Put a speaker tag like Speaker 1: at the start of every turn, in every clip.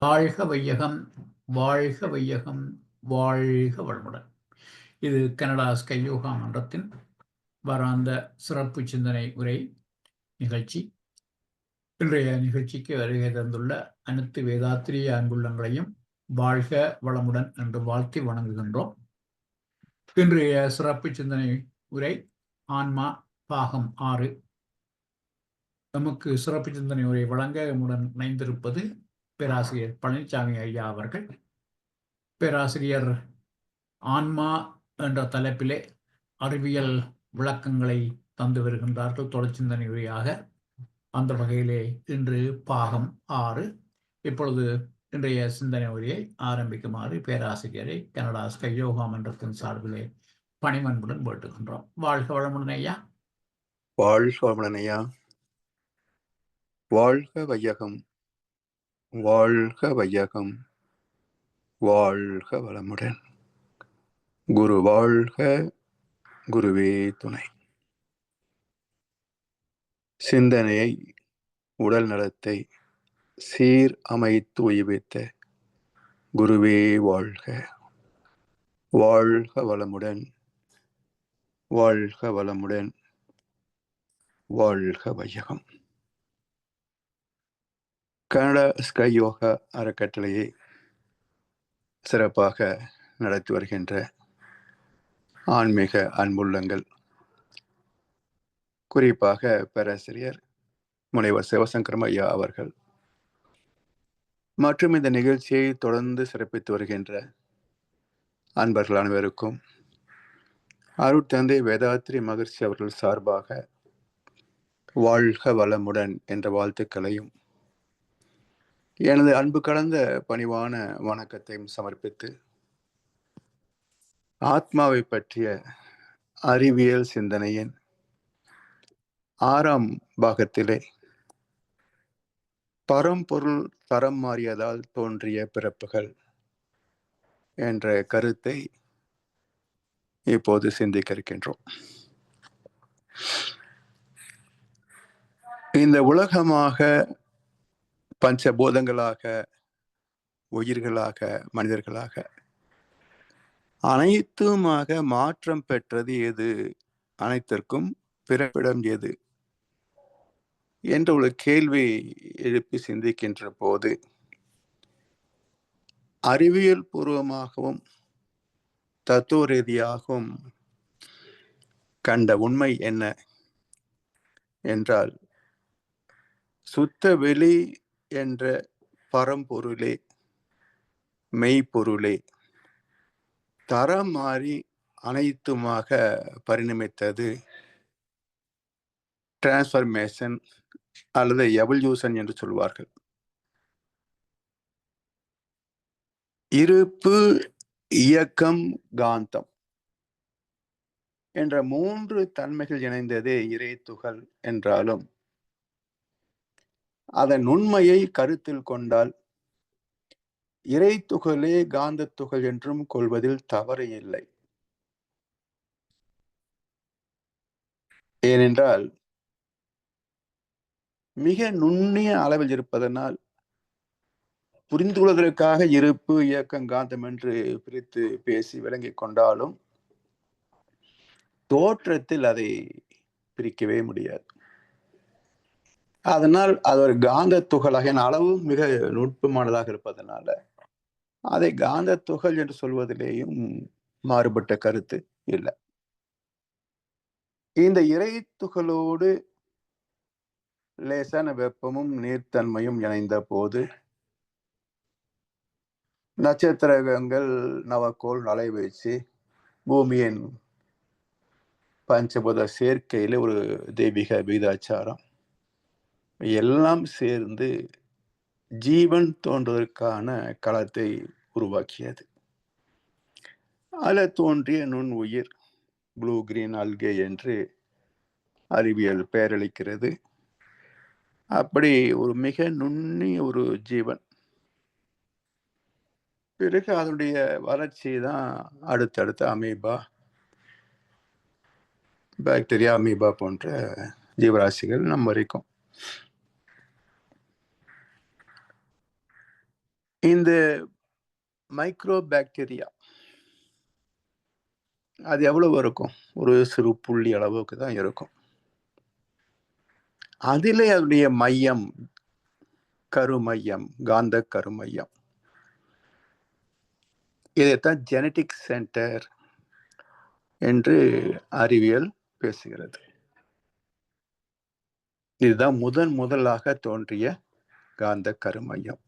Speaker 1: வாழ்க வையகம், வாழ்க வையகம், வாழ்க வளமுடன். இது கனடா ஸ்கை யோகா மன்றத்தின் வாராந்த சிறப்பு சிந்தனை உரை நிகழ்ச்சி. இன்றைய நிகழ்ச்சிக்கு வருகை தந்துள்ள அனைத்து வேதாத்திரிய அன்புள்ளங்களையும் வாழ்க வளமுடன் என்று வாழ்த்தி வணங்குகின்றோம். இன்றைய சிறப்பு சிந்தனை உரை ஆன்மா பாகம் 6. நமக்கு சிறப்பு சிந்தனை உரை வழங்க நம்முடன் இணைந்திருப்பது பேராசிரியர் பழனிசாமி ஐயா அவர்கள். பேராசிரியர் ஆன்மா என்ற தலைப்பிலே அறிவியல் விளக்கங்களை தந்து வருகின்றார்கள் தொடர் சிந்தனை உரையாக. அந்த வகையிலே இன்று பாகம் 6. இப்பொழுது இன்றைய சிந்தனை உரையை ஆரம்பிக்குமாறு பேராசிரியரை கனடா ஸ்கை யோகா மன்றத்தின் சார்பிலே பணிவன்புடன் வேண்டுகின்றோம். வாழ்க வளமுடன் ஐயா.
Speaker 2: வாழ்க வளமுடன் ஐயா. வாழ்க வையகம், வாழ்க வையகம், வாழ்க வளமுடன். குரு வாழ்க, குருவே துணை. சிந்தனையை, உடல் நலத்தை சீர் அமைத்து உய்வித்த குருவே வாழ்க. வாழ்க வளமுடன், வாழ்க வளமுடன், வாழ்க வையகம். கனடா ஸ்கை யோகா அறக்கட்டளையை சிறப்பாக நடத்தி வருகின்ற ஆன்மீக அன்புள்ளங்கள், குறிப்பாக பேராசிரியர் முனைவர் சிவசங்கரம் ஐயா அவர்கள் மற்றும் இந்த நிகழ்ச்சியை தொடர்ந்து சிறப்பித்து வருகின்ற அன்பர்கள் அனைவருக்கும் அருட்தந்தை வேதாத்ரி மகர்ஷி அவர்கள் சார்பாக வாழ்க வளமுடன் என்ற வாழ்த்துக்களையும் எனது அன்பு கலந்த பணிவான வணக்கத்தையும் சமர்ப்பித்து ஆத்மாவை பற்றிய அறிவியல் சிந்தனையின் 6ஆம் பாகத்திலே பரம்பொருள் தரம் மாறியதால் தோன்றிய பிறப்புகள் என்ற கருத்தை இப்போது சிந்திக்க இருக்கின்றோம். இந்த உலகமாக, பஞ்சபூதங்களாக, உயிர்களாக, மனிதர்களாக அனைத்துமாக மாற்றம் பெற்றது எது, அனைத்திற்கும் பிறப்பிடம் எது என்ற ஒரு கேள்வி எழுப்பி சிந்திக்கின்ற போது அறிவியல் பூர்வமாகவும் தத்துவ ரீதியாகவும் கண்ட உண்மை என்ன என்றால், சுத்த வெளி என்ற பரம்பொருளே, மெய்ப்பொருளே தரம் மாறி அனைத்துமாக பரிணமித்தது டிரான்ஸ்ஃபர்மேஷன் அல்லது எவல்யூஷன் என்று சொல்வார்கள். இருப்பு, இயக்கம், காந்தம் என்ற 3 தன்மைகள் இணைந்ததே இறை துகள் என்றாலும் அதன் உண்மையை கருத்தில் கொண்டால் இறை துகளே காந்த துகள் என்றும் கொள்வதில் தவறு இல்லை. ஏனென்றால் மிக நுண்ணிய அளவில் இருப்பதனால் புரிந்து கொள்வதற்காக இருப்பு, இயக்கம், காந்தம் என்று பிரித்து பேசி விளங்கிக் கொண்டாலும் தோற்றத்தில் அதை பிரிக்கவே முடியாது. அதனால் அது ஒரு காந்த துகளாக, அளவு மிக நுட்பமானதாக இருப்பதனால அதை காந்த துகள் என்று சொல்வதிலேயும் மாறுபட்ட கருத்து இல்லை. இந்த இறை துகளோடு லேசான வெப்பமும் நீர்த்தன்மையும் இணைந்த போது நட்சத்திரங்கள், நவக்கோள், அலைவீச்சு, பூமியின் பஞ்சபூத சேர்க்கையில ஒரு தெய்வீக விகிதாச்சாரம் எல்லாம் சேர்ந்து ஜீவன் தோன்றுவதற்கான களத்தை உருவாக்கியது. அதில் தோன்றிய நுண் உயிர் ப்ளூ கிரீன் அல்கே என்று அறிவியல் பெயரளிக்கிறது. அப்படி ஒரு மிக நுண்ணிய ஒரு ஜீவன். பிறகு அதனுடைய வளர்ச்சி தான் அடுத்தடுத்த அமீபா, பாக்டீரியா, அமீபா போன்ற ஜீவராசிகள் நம்ம வரைக்கும். இந்த மைக்ரோ பாக்டீரியா அது எவ்வளவு இருக்கும்? ஒரு சிறு புள்ளி அளவுக்கு தான் இருக்கும். அதிலே அதனுடைய மையம், கருமையம், காந்த கருமையம், இதைத்தான் ஜெனடிக் சென்டர் என்று அறிவியல் பேசுகிறது. இதுதான் முதலாக தோன்றிய காந்த கருமையம்.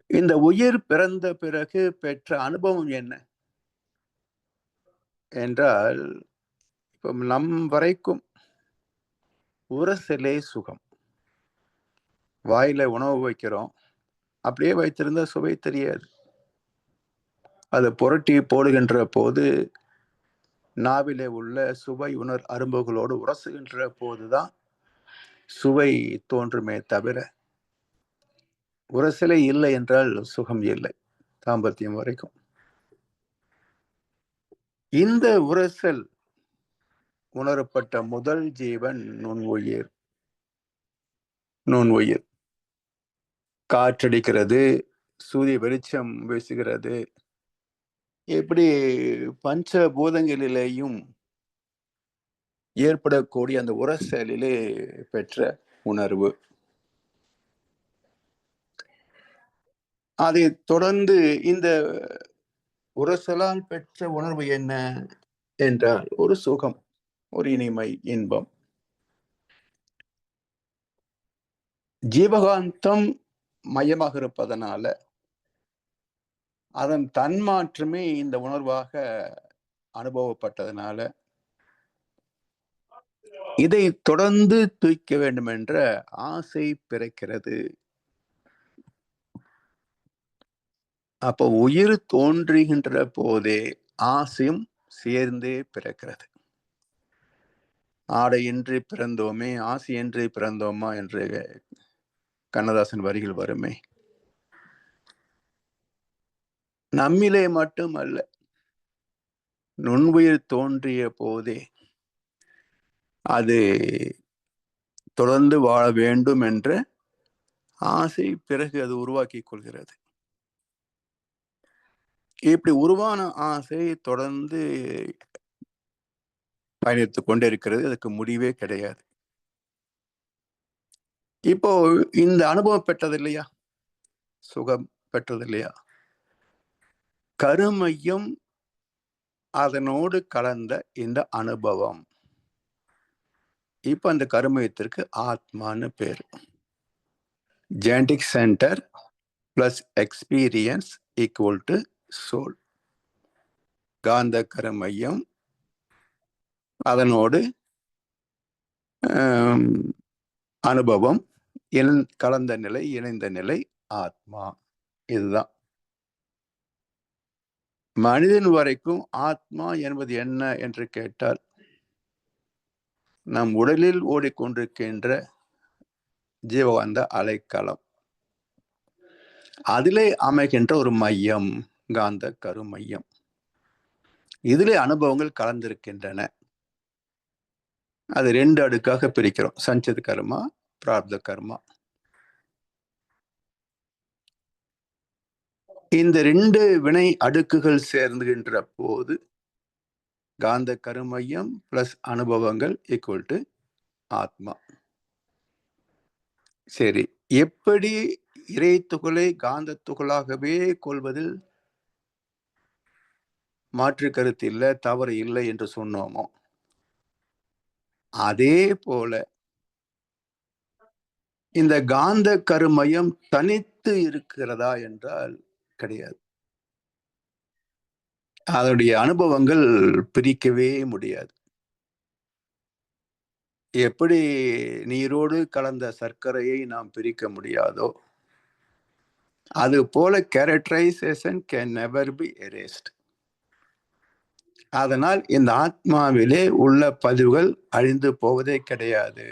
Speaker 2: இந்த உயிர் பிறந்த பிறகு பெற்ற அனுபவம் என்ன என்றால், இப்போ நம் வரைக்கும் உரசலே சுகம். வாயில உணவு வைக்கிறோம், அப்படியே வைத்திருந்த சுவை தெரியாது. அதை புரட்டி போடுகின்ற போது நாவிலே உள்ள சுவை உணர் அரும்புகளோடு உரசுகின்ற போதுதான் சுவை தோன்றுமே தவிர, உரசலே இல்லை என்றால் சுகம் இல்லை, தாம்பத்தியம் வரைக்கும். இந்த உரசல் உணரப்பட்ட முதல் ஜீவன் நுண்ணுயிர். நுண்ணுயிர் காற்றடிக்கிறது, சூரிய வெளிச்சம் வீசுகிறது, இப்படி பஞ்சபூதங்களிலேயும் ஏற்படக்கூடிய அந்த உரசலிலே பெற்ற உணர்வு. அதை தொடர்ந்து இந்த உரசலால் பெற்ற உணர்வு என்ன என்றால் ஒரு சுகம், ஒரு இனிமை, இன்பம். ஜீவகாந்தம் மையமாக இருப்பதனால அதன் தன்மாற்றமே இந்த உணர்வாக அனுபவப்பட்டதனால இதை தொடர்ந்து தூக்க வேண்டும் என்ற ஆசை பிறக்கிறது. அப்போ உயிர் தோன்றுகின்ற போதே ஆசையும் சேர்ந்தே பிறக்கிறது. ஆடையின்றி பிறந்தோமே, ஆசையின்றி பிறந்தோமா என்று கண்ணதாசன் வரிகள் வருமே. நம்மிலே மட்டுமல்ல, நுண்ணுயிர் தோன்றிய போதே அது தொடர்ந்து வாழ வேண்டும் என்ற ஆசை பிறகு அது உருவாக்கி கொள்கிறது. இப்படி உருவான ஆசை தொடர்ந்து பயணித்துக் கொண்டே இருக்கிறது. அதுக்கு முடிவே கிடையாது. இப்போ இந்த அனுபவம் பெற்றது இல்லையா, சுகம் பெற்றது இல்லையா, கருமையம் அதனோடு கலந்த இந்த அனுபவம், இப்ப அந்த கருமையத்திற்கு ஆத்மான்னு பேரு. Genetic centre plus experience equal to soul. காந்த கருமையம் அதனோடு அனுபவம் கலந்த நிலை, இணைந்த நிலை ஆத்மா. இதுதான் மனிதன் வரைக்கும் ஆத்மா என்பது என்ன என்று கேட்டால், நம் உடலில் ஓடிக்கொண்டிருக்கின்ற ஜீவகாந்த அலைக்களம், அதிலே அமைகின்ற ஒரு மையம், காந்த கருமையம். இதிலே அனுபவங்கள் கலந்திருக்கின்றன. அது 2 அடுக்காக பிரிக்கிறோம், சஞ்சித கர்மா, பிரார்த்த கர்மா. இந்த 2 வினை அடுக்குகள் சேர்ந்துகின்ற போது காந்த கருமையம் பிளஸ் அனுபவங்கள் ஈக்குவல் டு ஆத்மா. சரி, எப்படி இறை துகளை காந்த துகளாகவே கொள்வதில் மாற்று கருத்து இல்லை, தவறு இல்லை என்று சொன்னோமோ, அதே போல இந்த காந்த கருமையம் தனித்து இருக்கிறதா என்றால் கிடையாது. அதனுடைய அனுபவங்கள் பிரிக்கவே முடியாது. எப்படி நீரோடு கலந்த சர்க்கரையை நாம் பிரிக்க முடியாதோ, அது போல characterisation can never be erased. அதனால் இந்த ஆத்மாவிலே உள்ள பதிவுகள் அழிந்து போவதே கிடையாது.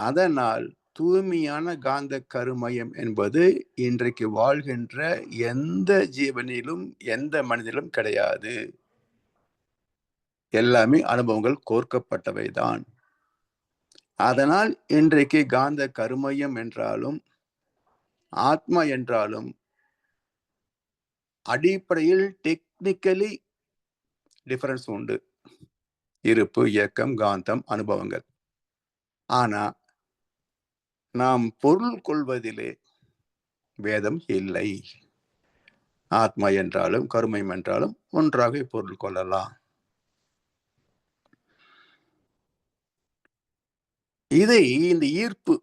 Speaker 2: அதனால் தூய்மையான காந்த கருமையம் என்பது இன்றைக்கு வாழ்கின்ற எந்த ஜீவனிலும் எந்த மனிதனிலும் கிடையாது. எல்லாமே அனுபவங்கள் கோர்க்கப்பட்டவைதான். அதனால் இன்றைக்கு காந்த கருமையம் என்றாலும் ஆத்மா என்றாலும் அடிப்படையில் டெக்னிக்கலி டிஃபரன்ஸ் உண்டு. இருப்பு, இயக்கம், காந்தம், அனுபவங்கள். ஆனா நாம் பொருள் கொள்வதிலே வேதம் இல்லை. ஆத்மா என்றாலும் கருமையம் என்றாலும் ஒன்றாக பொருள் கொள்ளலாம். இதை இந்த ஈர்ப்பு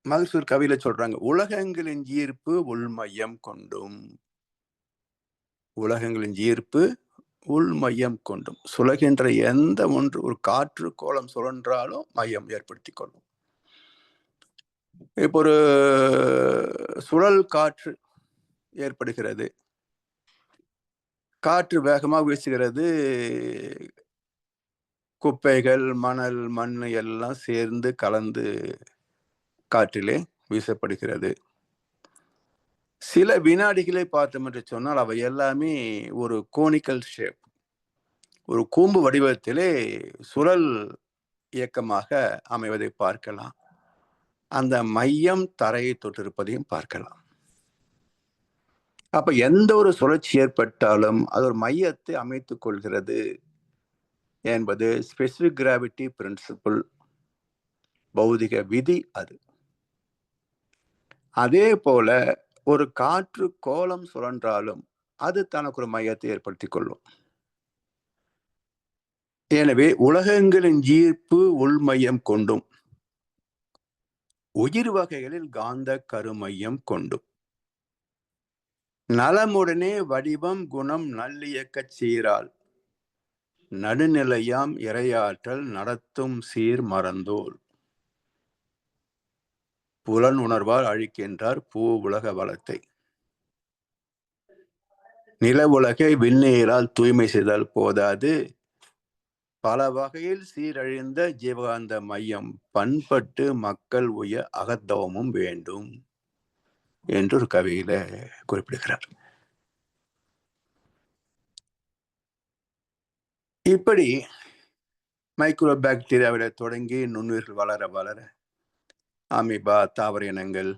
Speaker 2: மகசூர் கவியில சொல்றாங்க, உலகங்களின் ஈர்ப்பு உள்மையம் கொண்டும். உலகங்களின் ஈர்ப்பு உள்மையம் கொண்டும். சுழகின்ற எந்த ஒன்று, ஒரு காற்று கோலம் சுழன்றாலும் மையம் ஏற்படுத்தி கொள்ளும். இப்போ ஒரு சுழல் காற்று ஏற்படுகிறது, காற்று வேகமாக வீசுகிறது, குப்பைகள், மணல், மண் எல்லாம் சேர்ந்து கலந்து காற்றிலே வீசப்படுகிறது. சில வினாடிகளை பார்த்தோம் என்று சொன்னால் அவை எல்லாமே ஒரு கோனிக்கல் ஷேப், ஒரு கூம்பு வடிவத்திலே சுழல் இயக்கமாக அமைவதை பார்க்கலாம். அந்த மையம் தரையை தொட்டிருப்பதையும் பார்க்கலாம். அப்ப எந்த ஒரு சுழற்சி ஏற்பட்டாலும் அது ஒரு மையத்தை அமைத்துக் கொள்கிறது என்பது ஸ்பெசிபிக் கிராவிட்டி பிரின்சிபிள், பௌதிக விதி. அது அதே போல ஒரு காற்று கோலம் சுழன்றாலும் அது தனக்கு ஒரு மையத்தை ஏற்படுத்திக் கொள்ளும். எனவே உலகங்களின் ஈர்ப்பு உள்மையம் கொண்டும் உயிர் வகைகளில் காந்த கருமையம் கொண்டும் நலமுடனே வடிவம் குணம் நல்லியக்க சீரால் நடுநிலையாம் இறையாற்றல் நடத்தும் சீர் மறந்தோல் புலன் உணர்வால் அழிக்கின்றார் பூ உலக வளத்தை. நில உலகை விண்ணீரால் தூய்மை செய்தால் போதாது, பல வகையில் சீரழிந்த ஜீவகாந்த மையம் பண்பட்டு மக்கள் உய அகத்தவமும் வேண்டும் என்று ஒரு கவியில குறிப்பிடுகிறார். இப்படி மைக்ரோ பாக்டீரியாவில தொடங்கி நுண்ணுயிர்கள் வளர வளர அமீபா, தாவர இனங்கள்,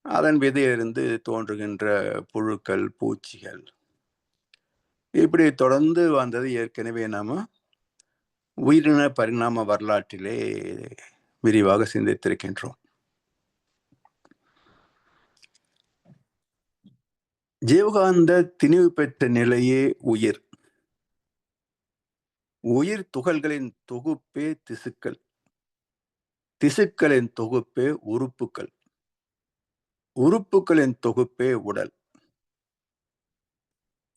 Speaker 2: அதன் விதையிலிருந்து தோன்றுகின்ற புழுக்கள், பூச்சிகள், இப்படி தொடர்ந்து வந்தது ஏற்கனவே நாம உயிரின பரிணாம வரலாற்றிலே விரிவாக சிந்தித்திருக்கின்றோம். ஜீவகாந்த திணிவு பெற்ற நிலையே உயிர். உயிர் துகள்களின் தொகுப்பே திசுக்கள், திசுக்களின் தொகுப்பே உறுப்புகள், உறுப்புகளின் தொகுப்பே உடல்.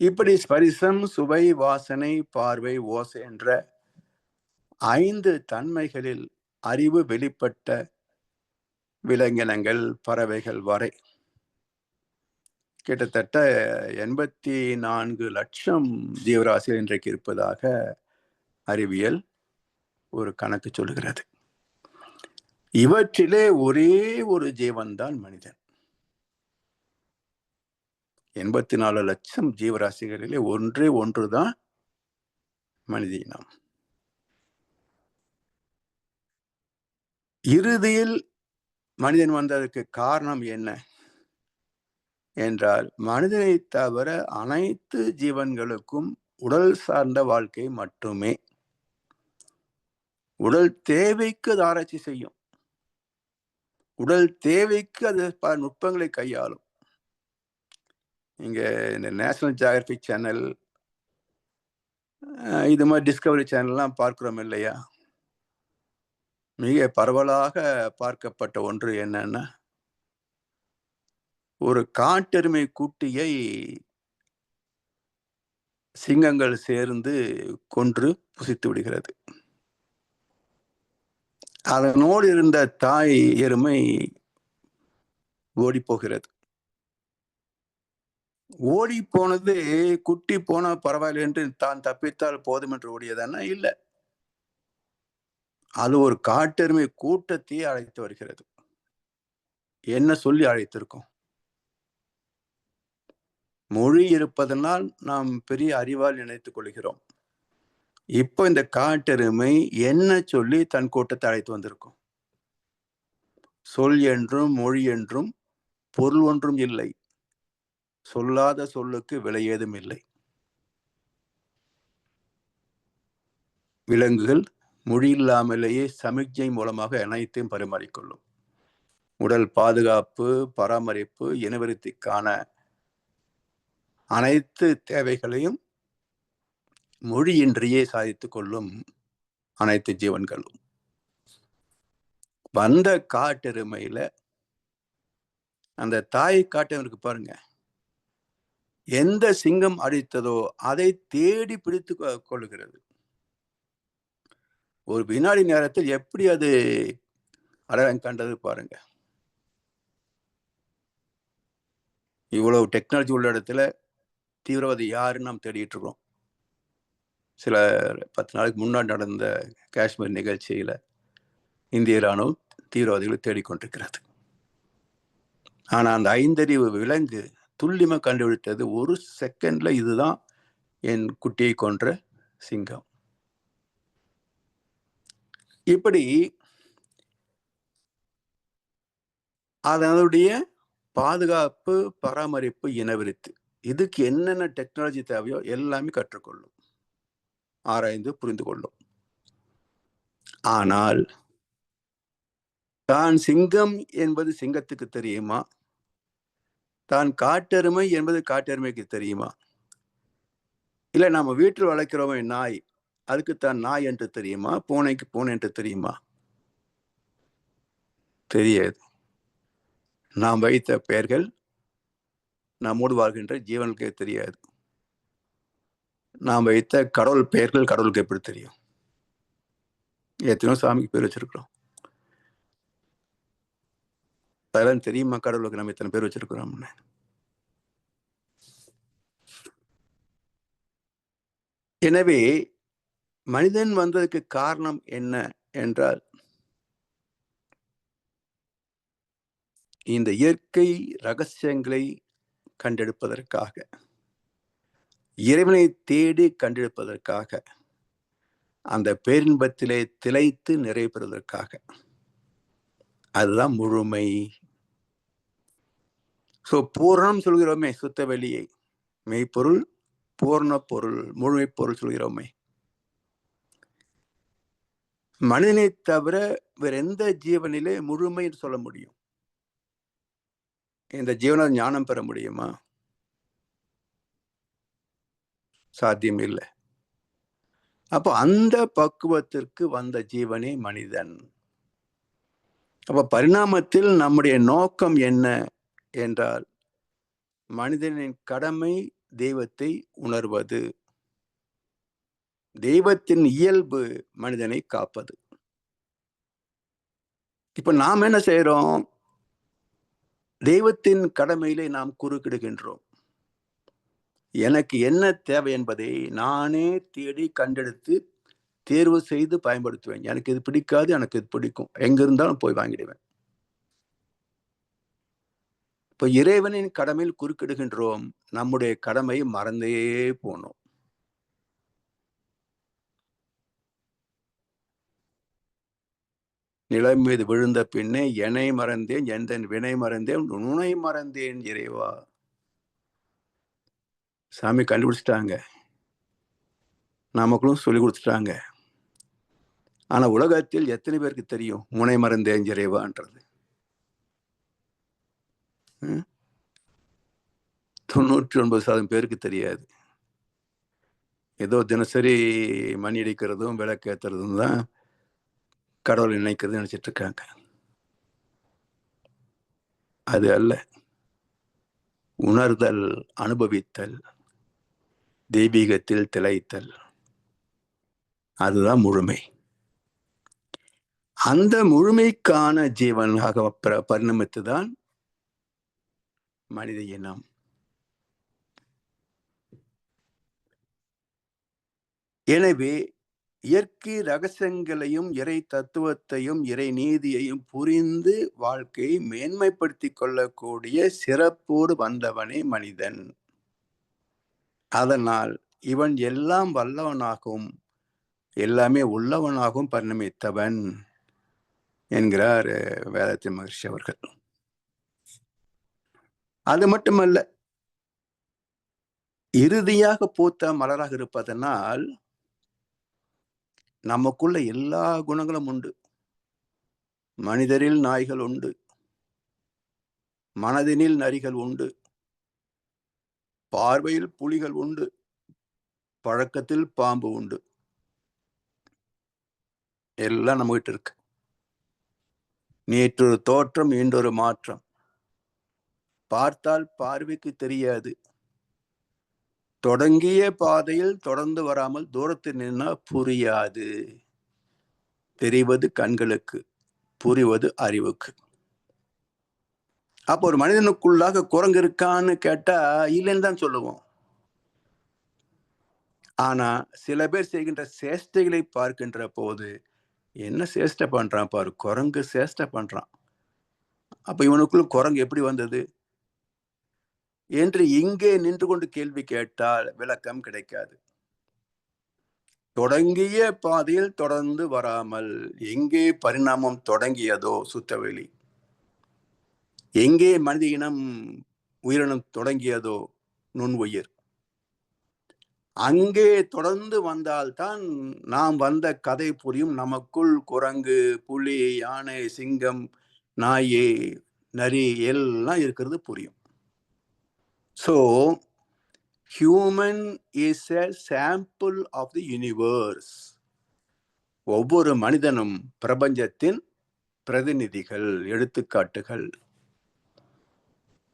Speaker 2: இப்படி ஸ்பரிசம், சுவை, வாசனை, பார்வை, ஓசை என்ற 5 தன்மைகளில் அறிவு வெளிப்பட்ட விலங்கினங்கள், பறவைகள் வரை கிட்டத்தட்ட 84 லட்சம் ஜீவராசிகள் இன்றைக்கு இருப்பதாக அறிவியல் ஒரு கணக்கு சொல்லுகிறது. இவற்றிலே ஒரே ஒரு ஜீவன்தான் மனிதன். 84 லட்சம் ஜீவராசிகளிலே ஒன்றே ஒன்றுதான் மனித இனம். இறுதியில் மனிதன் வந்ததற்கு காரணம் என்ன என்றால், மனிதனை தவிர அனைத்து ஜீவன்களுக்கும் உடல் சார்ந்த வாழ்க்கை மட்டுமே. உடல் தேவைக்கு அது ஆராய்ச்சி செய்யும், உடல் தேவைக்கு அது பல நுட்பங்களை கையாளும். இங்க இந்த நேஷனல் ஜியோகிராபிக் சேனல், இது மாதிரி டிஸ்கவரி சேனல்லாம் பார்க்கிறோம் இல்லையா? மிக பரவலாக பார்க்கப்பட்ட ஒன்று என்னன்னா, ஒரு காட்டெருமை குட்டியை சிங்கங்கள் சேர்ந்து கொன்று புசித்து விடுகிறது. அதனோடு இருந்த தாய் எருமை ஓடி போகிறது. ஓடி போனது குட்டி போனா பரவாயில்லை என்று தான் தப்பித்தால் போதும் என்று ஓடியதானா? இல்லை, அது ஒரு காட்டெருமை கூட்டத்தையே அழைத்து வருகிறது. என்ன சொல்லி அழைத்திருக்கோம்? மொழி இருப்பதனால் நாம் பெரிய அறிவால் நினைத்துக் கொள்கிறோம். இப்போ இந்த காட்டெருமை என்ன சொல்லி தன் கூட்டத்தை அழைத்து வந்திருக்கும்? சொல் என்றும் மொழி என்றும் பொருள் ஒன்றும் இல்லை. சொல்லாத சொல்லுக்கு விலை ஏதும் இல்லை. விலங்குகள் மொழி இல்லாமலேயே சமிக்ஞை மூலமாக அனைத்தையும் பரிமாறிக்கொள்ளும். உடல் பாதுகாப்பு, பராமரிப்பு, இனவிருத்திக்கான அனைத்து தேவைகளையும் மொழியின்றியே சாதித்துக் கொள்ளும் அனைத்து ஜீவன்களும். வந்த காட்டெருமையில அந்த தாய் காட்டெருமைக்கு பாருங்க, எந்த சிங்கம் அடித்ததோ அதை தேடி பிடித்து கொள்ளுகிறது. ஒரு வினாடி நேரத்தில் எப்படி அது அடையாளம் கண்டது பாருங்க. இவ்வளவு டெக்னாலஜி உள்ள இடத்துல தீவிரவாதி யாருன்னு நாம் தேடிட்டு இருக்கோம். சில 10 நாளைக்கு முன்னாடி நடந்த காஷ்மீர் நிகழ்ச்சியில இந்திய ராணுவம் தீவிரவாதிகளை தேடிக்கொண்டிருக்கிறது. ஆனா அந்த 5 விலங்கு துல்லியமா கண்டுபிடித்தது 1 செகண்ட்ல இதுதான் என் குட்டியை கொன்ற சிங்கம். இப்படி அதனுடைய பாதுகாப்பு, பராமரிப்பு, இனவிருத்தி, இதுக்கு என்னென்ன டெக்னாலஜி தேவையோ எல்லாமே கற்றுக்கொள்ளும், ஆராய்ந்து புரிந்து கொள்ளும். ஆனால் தான் சிங்கம் என்பது சிங்கத்துக்கு தெரியுமா? தான் காட்டெருமை என்பது காட்டெருமைக்கு தெரியுமா? இல்ல நம்ம வீட்டில் வளர்க்கிறோமே நாய், அதுக்கு தான் நாய் என்று தெரியுமா? பூனைக்கு பூனை என்று தெரியுமா? தெரியாது. நாம் வைத்த பெயர்கள் நம்மோடு வாழ்கின்ற ஜீவனுக்கே தெரியாது. நாம் வைத்த கடவுள் பெயர்கள் கடவுளுக்கு எப்படி தெரியும்? எத்தனையோ சாமிக்கு பேர் வச்சிருக்கிறோம். அதெல்லாம் தெரியுமா கடவுளுக்கு நம்ம இத்தனை பேர் வச்சிருக்கிறோம்னு? எனவே மனிதன் வந்ததுக்கு காரணம் என்ன என்றால், இந்த இயற்கை ரகசியங்களை கண்டெடுப்பதற்காக, இறைவனை தேடி கண்டெடுப்பதற்காக, அந்த பேரின்பத்திலே திளைத்து நிறைவு பெறுவதற்காக. அதுதான் முழுமை. பூரணம் சொல்கிறோமே, சுத்த வெளியை, மெய்ப்பொருள், பூர்ண பொருள், முழுமை பொருள் சொல்கிறோமே. மனிதனை தவிர வேற எந்த ஜீவனிலே முழுமை சொல்ல முடியும்? இந்த ஜீவனால் ஞானம் பெற முடியுமா? சாத்தியம் இல்லை. அப்போ அந்த பக்குவத்திற்கு வந்த ஜீவனே மனிதன். அப்ப பரிணாமத்தில் நம்முடைய நோக்கம் என்ன என்றால், மனிதனின் கடமை தெய்வத்தை உணர்வது, தெய்வத்தின் இயல்பு மனிதனை காப்பது. இப்ப நாம் என்ன செய்யறோம்? தெய்வத்தின் கடமையிலே நாம் குறுக்கிடுகின்றோம். எனக்கு என்ன தேவை என்பதை நானே தேடி கண்டெடுத்து தேர்வு செய்து பயன்படுத்துவேன். எனக்கு இது பிடிக்காது, எனக்கு இது பிடிக்கும், எங்க இருந்தாலும் போய் வாங்கிடுவேன். இப்ப இறைவனின் கடமையில் குறுக்கிடுகின்றோம், நம்முடைய கடமையை மறந்தே போனோம். நிலம் மீது விழுந்த பின்னே என்னை மறந்தேன், எந்தன் வினை மறந்தேன், உன்னை மறந்தேன் இறைவா. சாமி கண்டுபிடிச்சிட்டாங்க, நமக்கும் சொல்லி கொடுத்துட்டாங்க. ஆனா உலகத்தில் எத்தனை பேருக்கு தெரியும் முனை மறந்தேன் இறைவான்றது? 99% பேருக்கு தெரியாது. ஏதோ தினசரி மணி அடிக்கிறதும் விளக்கு ஏத்துறதும் தான் கடவுள் நினைக்கிறது நினைச்சிட்டு இருக்காங்க. அது அல்ல. உணர்தல், அனுபவித்தல், தெய்வீகத்தில் திளைத்தல், அதுதான் முழுமை. அந்த முழுமைக்கான ஜீவனாக பரிணமித்துதான் மனித இனம். எனவே இயற்கை ரகசியங்களையும் இறை தத்துவத்தையும் இறை நீதியையும் புரிந்து வாழ்க்கையை மேன்மைப்படுத்தி கொள்ளக்கூடிய சிறப்போடு வந்தவனே மனிதன். அதனால் இவன் எல்லாம் வல்லவனாகவும் எல்லாமே உள்ளவனாகவும் பரிணமித்தவன். என்கிறார் வேதாத்திரி மகர்ஷி அவர்கள். அது மட்டுமல்ல, இறுதியாக பூத்த மலராக இருப்பதனால் நமக்குள்ள எல்லா குணங்களும் உண்டு. மனிதரில் நாய்கள் உண்டு, மனதினில் நரிகள் உண்டு, பார்வையில் புலிகள் உண்டு, பழக்கத்தில் பாம்பு உண்டு. எல்லாம் நம்ம கிட்ட இருக்கு. நேற்றொரு தோற்றம், இன்றொரு மாற்றம். பார்த்தால் பார்வைக்கு தெரியாது. தொடங்கிய பாதையில் தொடர்ந்து வராமல் தூரத்தில் நின்னா புரியாது. தெரிவது கண்களுக்கு, புரிவது அறிவுக்கு. அப்போ ஒரு மனிதனுக்குள்ளாக குரங்கு இருக்கான்னு கேட்டா இல்லைன்னு தான் சொல்லுவோம். ஆனா சில பேர் செய்கின்ற சேஷ்டைகளை பார்க்கின்ற போது, என்ன சேஷ்டை பண்றான் பாரு, குரங்கு சேஷ்டை பண்றான், அப்ப இவனுக்குள் குரங்கு எப்படி வந்தது என்று இங்கே நின்று கொண்டு கேள்வி கேட்டால் விளக்கம் கிடைக்காது. தொடங்கிய பாதையில் தொடர்ந்து வராமல் எங்கே பரிணாமம் தொடங்கியதோ சுத்தவெளி, எங்கே மனித இனம் உயிரினம் தொடங்கியதோ நுண்ணுயிர், அங்கே தொடர்ந்து வந்தால்தான் நாம் வந்த கதை புரியும். நமக்குள் குரங்கு, புலி, யானை, சிங்கம், நாய், நரி எல்லாம் இருக்கிறது புரியும். So human is a sample of the universe. ஒவ்வொரு மனிதனும் பிரபஞ்சத்தின் பிரதிநிதிகள், எடுத்துக்காட்டுகள்.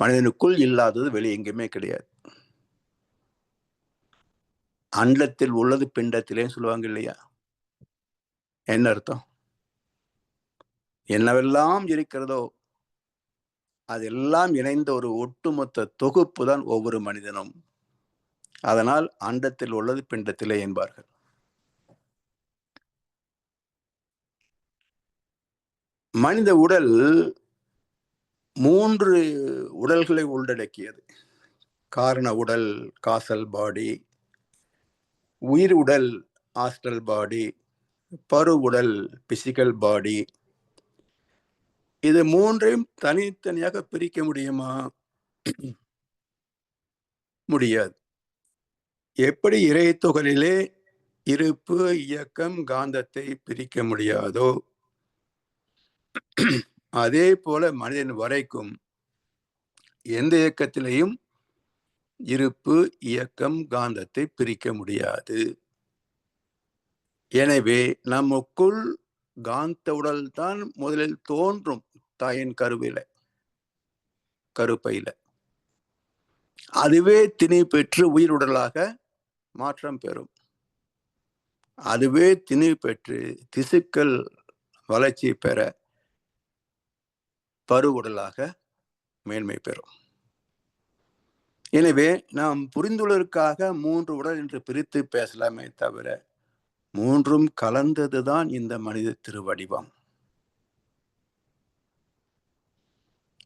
Speaker 2: மனிதனுக்குள் இல்லாதது வெளியே எங்கேயுமே கிடையாது. அண்டத்தில் உள்ளது பிண்டத்திலே சொல்லுவாங்க இல்லையா? என்ன அர்த்தம்? என்னவெல்லாம் இருக்கிறதோ அதெல்லாம் இணைந்த ஒரு ஒட்டுமொத்த தொகுப்பு தான் ஒவ்வொரு மனிதனும். அதனால் அண்டத்தில் உள்ளது பிண்டத்திலே என்பார்கள். மனித உடல் 3 உடல்களை உள்ளடக்கியது. காரண உடல், காசல் பாடி, உயிர் உடல், ஆஸ்ட்ரல் பாடி, பரு உடல், பிசிக்கல் பாடி. இது 3ஐயும் தனித்தனியாக பிரிக்க முடியுமா? முடியாது. எப்படி இறைத்துகளிலே இருப்பு, இயக்கம், காந்தத்தை பிரிக்க முடியாதோ அதே போல மனிதன் வரைக்கும் எந்த இயக்கத்திலையும் இருப்பு, இயக்கம், காந்தத்தை பிரிக்க முடியாது. எனவே நமக்குள் காந்த உடல் தான் முதலில் தோன்றும் தாயின் கருப்பையில. அதுவே திணை பெற்று உயிர் உடலாக மாற்றம் பெறும். அதுவே திணை பெற்று திசுக்கள் வளர்ச்சி பெற பருவுடலாக மேன்மை பெறும். எனவே நாம் புரிந்துள்ளதற்காக 3 உடல் என்று பிரித்து பேசலாமே தவிர 3ம் கலந்ததுதான் இந்த மனித திருவடிவம்.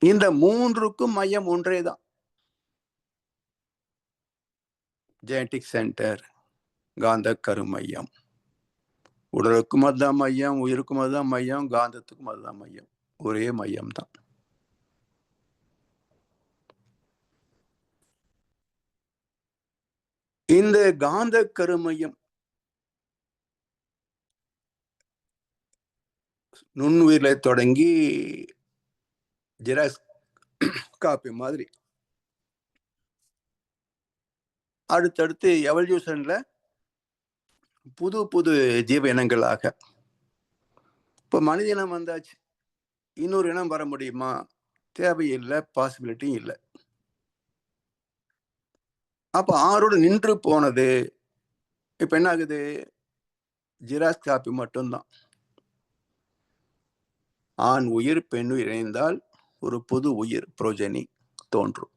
Speaker 2: இந்த 3க்கும் மையம் ஒன்றேதான். ஜெனடிக் சென்டர், காந்த கருமையம். உடலுக்கும் அதுதான் மையம், உயிருக்கும் அதுதான் மையம், காந்தத்துக்கும் அதுதான் மையம். ஒரே மையம் தான். இந்த காந்த கருமையம் நுண்ணுயிரில தொடங்கி ஜெராக்ஸ் காப்பி மாதிரி அடுத்தடுத்து எவல்யூஷன்ல புது புது ஜீவ இனங்களாக இப்போ மனித இனம் வந்தாச்சு. இன்னொரு இனம் வர முடியுமா? தேவையில்லை, பாசிபிலிட்டியும் இல்லை. அப்ப 6ஓடு நின்று போனது. இப்ப என்ன ஆகுது? ஜெராக்ஸ் காப்பி மட்டும்தான். ஆண் உயிர் பெண் உயிர் இணைந்தால் ஒரு புது உயிர் புரோஜனி தோன்றும்.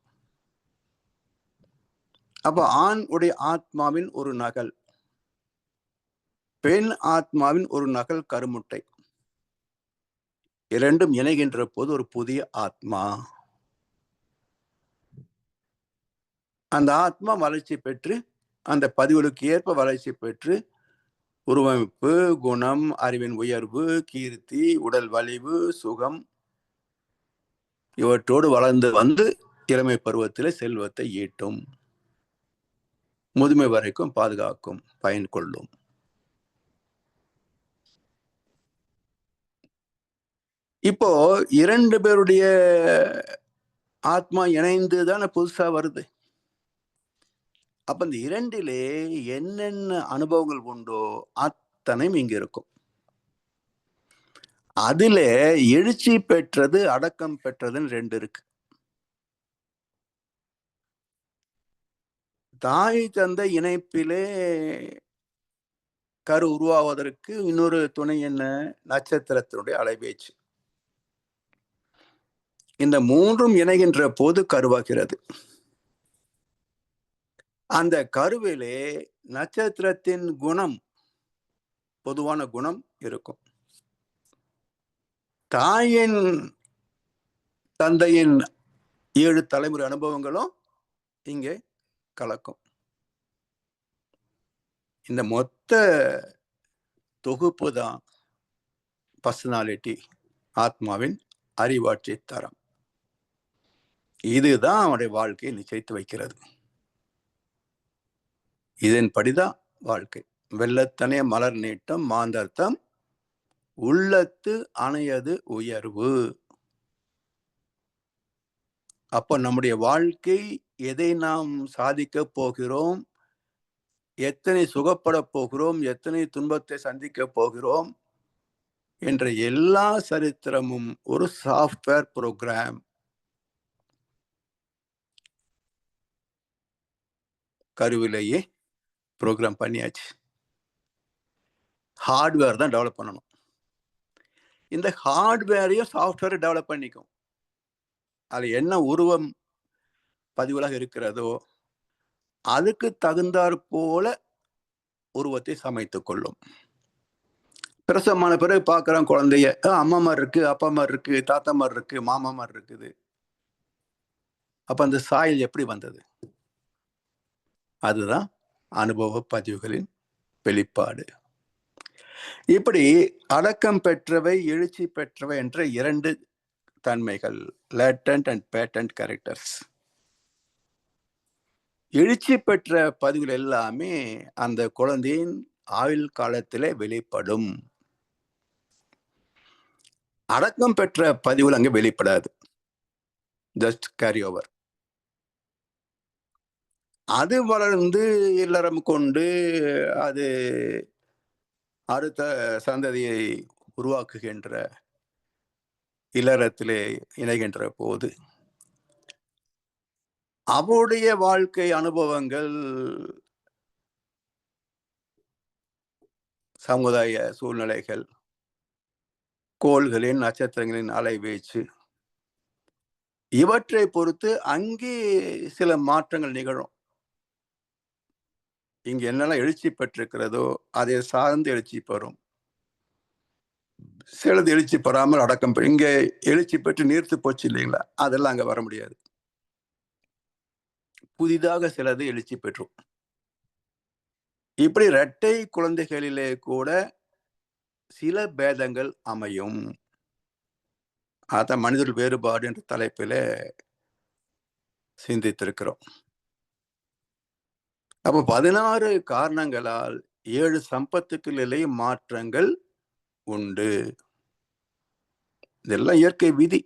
Speaker 2: அப்ப ஆண் உடைய ஆத்மாவின் ஒரு நகல், பெண் ஆத்மாவின் ஒரு நகல் கருமுட்டை, இரண்டும் இணைகின்ற போது ஒரு புதிய ஆத்மா. அந்த ஆத்மா வளர்ச்சி பெற்று அந்த பதிவுகளுக்கு ஏற்ப வளர்ச்சி பெற்று உருவமைப்பு, குணம், அறிவின் உயர்வு, கீர்த்தி, உடல் வலிவு, சுகம் இவற்றோடு வளர்ந்து வந்து இளமை பருவத்தில் செல்வத்தை ஈட்டும், முதுமை வரைக்கும் பாதுகாக்கும், பயன் கொள்ளும். இப்போ 2 பேருடைய ஆத்மா இணைந்து தானே புதுசா வருது. அப்ப இந்த 2லே என்னென்ன அனுபவங்கள் உண்டோ அத்தனையும் இங்க இருக்கும். அதுல எழுச்சி பெற்றது, அடக்கம் பெற்றதுன்னு 2 இருக்கு. தாய் தந்தை இணைப்பிலே கரு உருவாவதற்கு இன்னொரு துணை என்ன? நட்சத்திரத்தினுடைய அலைபேச்சு. இந்த 3ம் இணைகின்ற போது கருவாகிறது. அந்த கருவிலே நட்சத்திரத்தின் குணம், பொதுவான குணம் இருக்கும். தாயின் தந்தையின் 7 தலைமுறை அனுபவங்களும் இங்கே கலக்கும். இந்த மொத்த தொகுப்பு தான் பர்சனாலிட்டி, ஆத்மாவின் அறிவாட்சி தரம். இதுதான் அவனுடைய வாழ்க்கையை நிச்சயித்து வைக்கிறது. இதன்படிதான் வாழ்க்கை. வெள்ளத்தனே மலர் நீட்டம் மாந்தர்த்தம் உள்ளத்து அணையது உயர்வு. அப்ப நம்முடைய வாழ்க்கை எதை நாம் சாதிக்க போகிறோம், எத்தனை சுகப்பட போகிறோம், எத்தனை துன்பத்தை சந்திக்க போகிறோம் என்ற எல்லா சரித்திரமும் ஒரு சாஃப்ட்வேர் ப்ரோக்ராம். கருவிலேயே ப்ரோக்ராம் பண்ணியாச்சு. ஹார்ட்வேர் தான் டெவலப் பண்ணணும். இந்த ஹார்ட்வேரையும் சாஃப்ட்வேர் டெவலப் பண்ணிக்கும். அது என்ன உருவம் பதிவுகளாக இருக்கிறதோ அதுக்கு தகுந்தாற் போல உருவத்தை சமைத்துக் கொள்ளும். பிரசவமான பிறகு பார்க்குறோம் குழந்தைய, அம்மா மாதிரி இருக்கு, அப்பா மாதிரி இருக்கு, தாத்தா மாதிரி இருக்கு, மாமா மாதிரி இருக்குது. அப்ப அந்த சாயல் எப்படி வந்தது? அதுதான் அனுபவ பதிவுகளின் வெளிப்பாடு. இப்படி அடக்கம் பெற்றவை, எழுச்சி பெற்றவை என்ற 2 தன்மைகள், லேட்டன்ட் அண்ட் பேட்டன்ட் கேரக்டர்ஸ். எழுச்சி பெற்ற பதிவுகள் எல்லாமே அந்த குழந்தையின் ஆயுள் காலத்திலே வெளிப்படும். அடக்கம் பெற்ற பதிவுகள் அங்கே வெளிப்படாது, ஜஸ்ட் கேரி ஓவர். அது வளர்ந்து இல்லறம் கொண்டு அது அடுத்த சந்ததியை உருவாக்குகின்ற இல்லறத்திலே இணைகின்ற போது அவருடைய வாழ்க்கை அனுபவங்கள், சமுதாய சூழ்நிலைகள், கோள்களின் நட்சத்திரங்களின் அலைவீச்சு இவற்றை பொறுத்து அங்கே சில மாற்றங்கள் நிகழும். இங்க என்னெல்லாம் எழுச்சி பெற்றிருக்கிறதோ அதை சார்ந்து எழுச்சி பெறும். சிலது எழுச்சி பெறாமல் அடக்கம் பெறும். இங்க எழுச்சி பெற்று நீர்த்து போச்சு இல்லைங்களா, அதெல்லாம் அங்க வர முடியாது. புதிதாக சிலது எழுச்சி பெற்றும். இப்படி இரட்டை குழந்தைகளிலே கூட சில பேதங்கள் அமையும். அதான் மனிதர் வேறுபாடு என்ற தலைப்பில சிந்தித்திருக்கிறோம். அப்ப 16 காரணங்களால் 7 சம்பத்துக்களிலே மாற்றங்கள் உண்டு. இதெல்லாம் இயற்கை விதி.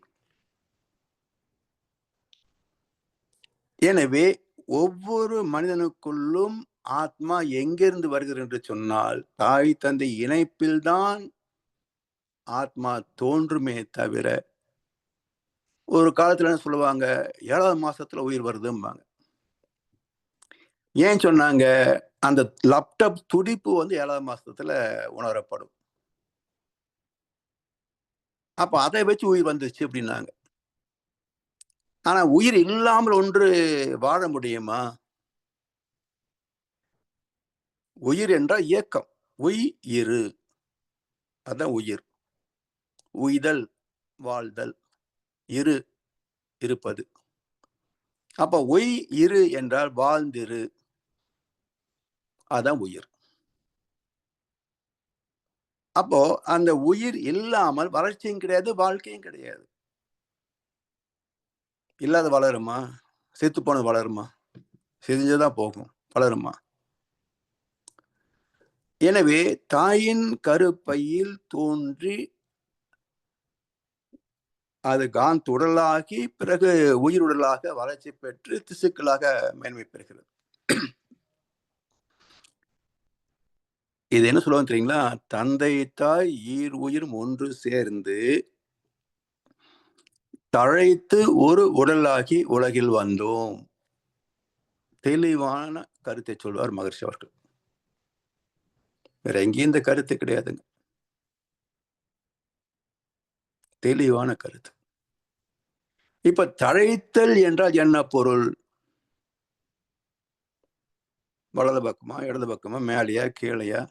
Speaker 2: எனவே ஒவ்வொரு மனிதனுக்குள்ளும் ஆத்மா எங்கிருந்து வருகிறது என்று சொன்னால், தாய் தந்தை இணைப்பில்தான் ஆத்மா தோன்றுமே தவிர, ஒரு காலத்துல என்ன சொல்லுவாங்க, 7வது மாசத்துல உயிர் வருதும்பாங்க. ஏன் சொன்னாங்க? அந்த லேப்டாப் துடிப்பு 7வது மாசத்துல உணரப்படும். அப்ப அதை வச்சு உயிர் வந்துருச்சு அப்படின்னாங்க. ஆனா உயிர் இல்லாமல் ஒன்று வாழ முடியுமா? உயிர் என்றால் இயக்கம். உயிர், அதான் உயிர். உய்தல், வாழ்தல், இருப்பது. அப்ப இரு என்றால் வாழ்ந்திரு, அதான் உயிர். அப்போ அந்த உயிர் இல்லாமல் வளர்ச்சியும் கிடையாது, வாழ்க்கையும் கிடையாது. இல்லாத வளருமா? செத்து போனது வளருமா? செஞ்சுதான் போகும், வளருமா? எனவே தாயின் கருப்பையில் தோன்றி அது உடலாகி பிறகு உயிருடலாக வளர்ச்சி பெற்று திசுக்களாக மேன்மை பெறுகிறது. இது என்ன சொல்லுவாங்க தெரியுங்களா? தந்தை தாய் ஈர் உயிரும் ஒன்று சேர்ந்து தழைத்து ஒரு உடலாகி உலகில் வந்தோம். தெளிவான கருத்தை சொல்வார் மகர்ஷி அவர்கள். வேற எங்கேயும் இந்த கருத்து கிடையாதுங்க. தெளிவான கருத்து. இப்ப தழைத்தல் என்றால் என்ன பொருள்? வலது பக்கமா, இடது பக்கமா, மேலையா, கீழையா?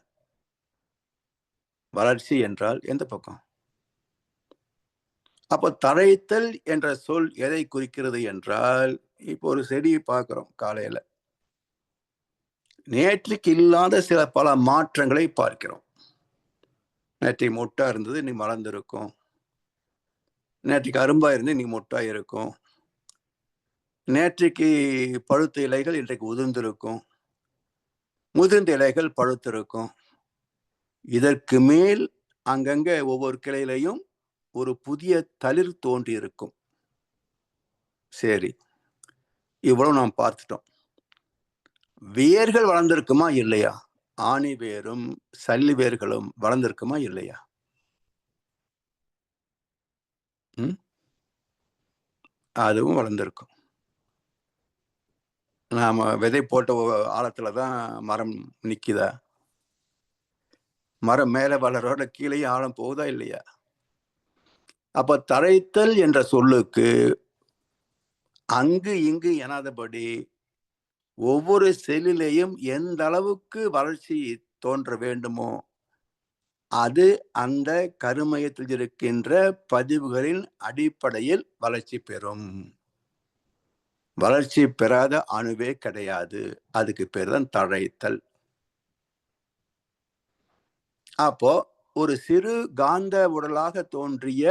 Speaker 2: வளர்ச்சி என்றால் எந்த பக்கம்? அப்போ தழைத்தல் என்ற சொல் எதை குறிக்கிறது என்றால், இப்போ ஒரு செடியை பார்க்கிறோம் காலையில. நேற்றுக்கு இல்லாத சில பல மாற்றங்களை பார்க்கிறோம். நேற்றைக்கு மொட்டா இருந்தது, இன்னைக்கு மலர்ந்திருக்கும். நேற்றைக்கு அரும்பா இருந்து இன்னைக்கு மொட்டா இருக்கும். நேற்றைக்கு பழுத்த இலைகள் இன்றைக்கு உதிர்ந்திருக்கும். முதிர்ந்த இலைகள் பழுத்திருக்கும். இதற்கு மேல் அங்கங்க ஒவ்வொரு கிளையிலையும் ஒரு புதிய தளிர் தோன்றி இருக்கும். சரி, இவ்வளவு நாம் பார்த்துட்டோம். வேர்கள் வளர்ந்திருக்குமா இல்லையா? ஆணி வேரும் சல்லி வேர்களும் வளர்ந்திருக்குமா இல்லையா? அதுவும் வளர்ந்திருக்கும். நாம விதை போட்ட ஆழத்துலதான் மரம் நிக்குதா? மரம் மேல வளரோட கீழே ஆழம் போகுதா இல்லையா? அப்ப தழைத்தல் என்ற சொல்லுக்கு அங்கு இங்கு எனாதபடி ஒவ்வொரு செல்லிலேயும் எந்த அளவுக்கு வளர்ச்சி தோன்ற வேண்டுமோ அது அந்த கருமையத்தில் இருக்கின்ற பதிவுகளின் அடிப்படையில் வளர்ச்சி பெறும். வளர்ச்சி பெறாத அணுவே கிடையாது. அதுக்கு பேர் தான் தழைத்தல். அப்போ ஒரு சிறு காந்த உடலாக தோன்றிய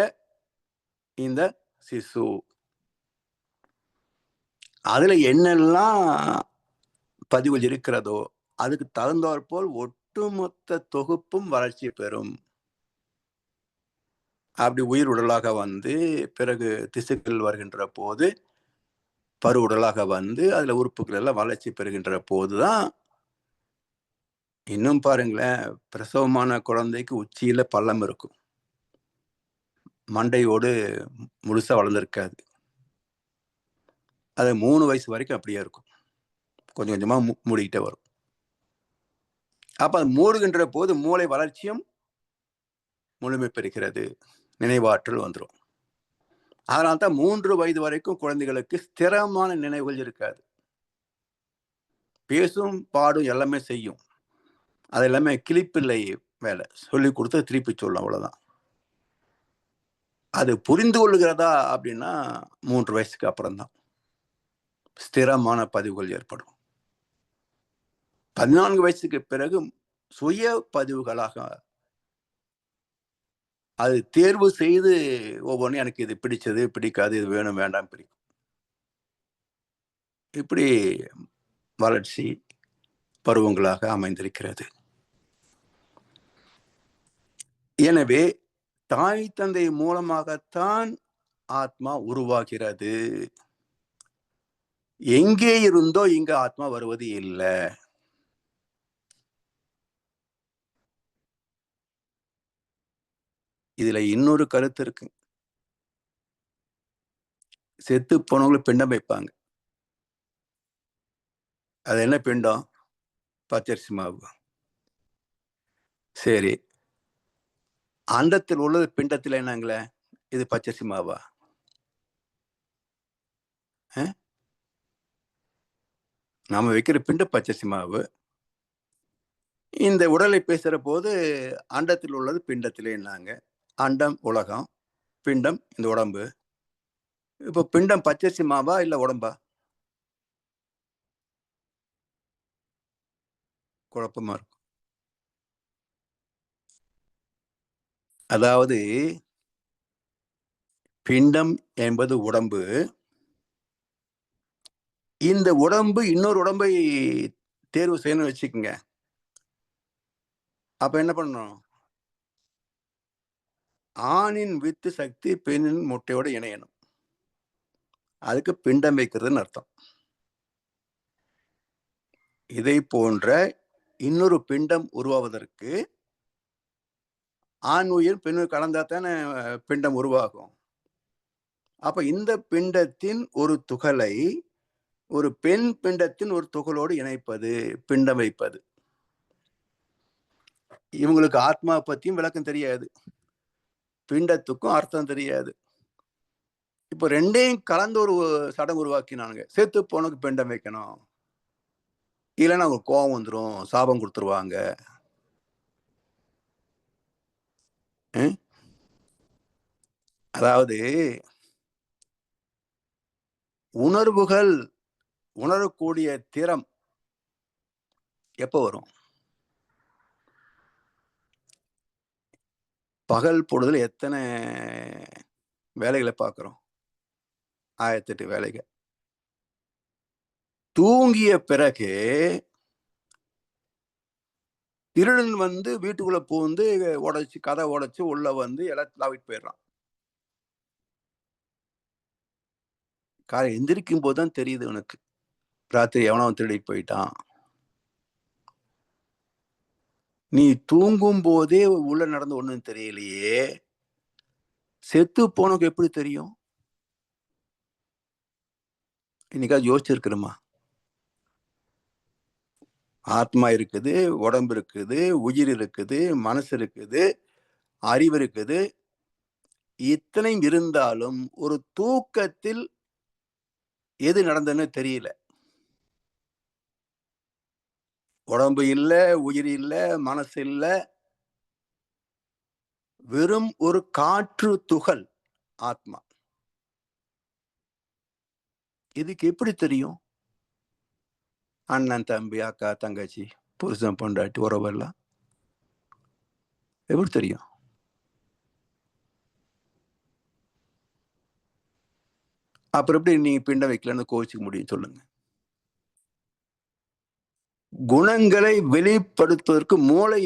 Speaker 2: இந்த சிசு, அதுல என்னெல்லாம் பதிவுகள் இருக்கிறதோ அதுக்கு தகுந்தாற்போல் ஒட்டுமொத்த தொகுப்பும் வளர்ச்சி பெறும். அப்படி உயிர் உடலாக வந்து பிறகு திசுக்கள் வருகின்ற போது பரு உடலாக வந்து அதுல உறுப்புகள் எல்லாம் வளர்ச்சி பெறுகின்ற போதுதான். இன்னும் பாருங்களேன், பிரசவமான குழந்தைக்கு உச்சியில பள்ளம் இருக்கும், மண்டையோடு முழுசா வளர்ந்துருக்காது. அது 3 வயசு வரைக்கும் அப்படியே இருக்கும், கொஞ்சம் கொஞ்சமா மூடிக்கிட்டே வரும். அப்ப அது மூடுகின்ற போது மூளை வளர்ச்சியும் முழுமை பெறுகிறது, நினைவாற்றல் வந்துடும். அதனால்தான் 3 வயது வரைக்கும் குழந்தைகளுக்கு ஸ்திரமான நினைவுகள் இருக்காது. பேசும் பாடும் எல்லாமே செய்யும், அது எல்லாமே கிளிப்பிள்ளை வேலை, சொல்லி கொடுத்து திருப்பி சொல்லும், அவ்வளவுதான். அது புரிந்து கொள்ளுகிறதா அப்படின்னா 3 வயசுக்கு அப்புறம் தான் ஸ்திரமான பதிவுகள் ஏற்படும். 14 வயசுக்கு பிறகு சுய பதிவுகளாக அது தேர்வு செய்து ஒவ்வொன்றும் எனக்கு இது பிடிச்சது பிடிக்காது, இது வேணும் வேண்டாம் பிடிக்கும். இப்படி வளர்ச்சி பருவங்களாக அமைந்திருக்கிறது. எனவே தாய் தந்தை மூலமாகத்தான் ஆத்மா உருவாகிறது. எங்கே இருந்தோ இங்க ஆத்மா வருவது இல்லை. இதுல இன்னொரு கருத்து இருக்கு. செத்து போனவங்களுக்கு பிண்டம் வைப்பாங்க. அது என்ன பிண்டம்? பச்சரிசி மாவு. சரி, அண்டத்தில் உள்ளது பிண்டத்தில் என்னங்களே, இது பச்சரிசி மாவா? நாம வைக்கிற பிண்டம் பச்சரிசி மாவு. இந்த உடலை பேசுற போது அண்டத்தில் உள்ளது பிண்டத்திலேன்னாங்க. அண்டம் உலகம், பிண்டம் இந்த உடம்பு. இப்ப பிண்டம் பச்சரிசி மாவா இல்ல உடம்பா? குழப்பமா இருக்கும். அதாவது பிண்டம் என்பது உடம்பு. இந்த உடம்பு இன்னொரு உடம்பை தேர்வு செய்யணும்னு வச்சுக்கோங்க. அப்ப என்ன பண்ணணும்? ஆணின் வித்து சக்தி பெண்ணின் முட்டையோட இணையணும். அதுக்கு பிண்டம் வைக்கிறதுன்னு அர்த்தம். இதை போன்ற இன்னொரு பிண்டம் உருவாவதற்கு ஆண் உயிர் பெண் உயிர் கலந்தா தானே பிண்டம் உருவாகும். அப்ப இந்த பிண்டத்தின் ஒரு துகளை ஒரு பெண் பிண்டத்தின் ஒரு துகளோடு இணைப்பது பிண்டம் வைப்பது. இவங்களுக்கு ஆத்மா பத்தியும் விளக்கம் தெரியாது, பிண்டத்துக்கும் அர்த்தம் தெரியாது. இப்ப ரெண்டையும் கலந்து ஒரு சடங்கு உருவாக்கினானுங்க. செத்து போனக்கு பிண்டம் வைக்கணும், இல்லைன்னா அவங்க கோபம் வந்துடும், சாபம் கொடுத்துருவாங்க. அதாவது உணர்வுகள் உணரக்கூடிய திறம் எப்ப வரும்? பகல் பொழுதுல எத்தனை வேலைகளை பார்க்கிறோம்? 1008 வேலைகள். தூங்கிய பிறகு திருடன் வந்து வீட்டுக்குள்ள பூந்து உடைச்சு கதை உடைச்சு உள்ள வந்து எல்லாத்தையும் லாவிட்டு போயிடுறான். காலை எந்திரிக்கும் போதுதான் தெரியுது உனக்கு ராத்திரி எவனோ திருடிட்டு போயிட்டான். நீ தூங்கும் போதே உள்ள நடந்து ஒண்ணும் தெரியலையே, செத்து போனக்கு எப்படி தெரியும்? இன்னைக்காவது யோசிச்சிருக்கிறோமா? ஆத்மா இருக்குது, உடம்பு இருக்குது, உயிர் இருக்குது, மனசு இருக்குது, அறிவு இருக்குது. இத்தனையும் இருந்தாலும் ஒரு தூக்கத்தில் எது நடந்ததுன்னு தெரியல. உடம்பு இல்ல, உயிர் இல்ல, மனசு இல்ல, வெறும் ஒரு காற்று துகள் ஆத்மா. இதுக்கு எப்படி தெரியும்? அண்ணன் தம்பி அக்கா தங்கச்சி புருஷன் பொண்டாட்டி உறவெல்லாம் எப்படி தெரியும்? அப்புறம் எப்படி நீங்க பிண்டம் வைக்கலன்னு கோவிச்சுக்க முடியும் சொல்லுங்க? குணங்களை வெளிப்படுத்துவதற்கு மூளை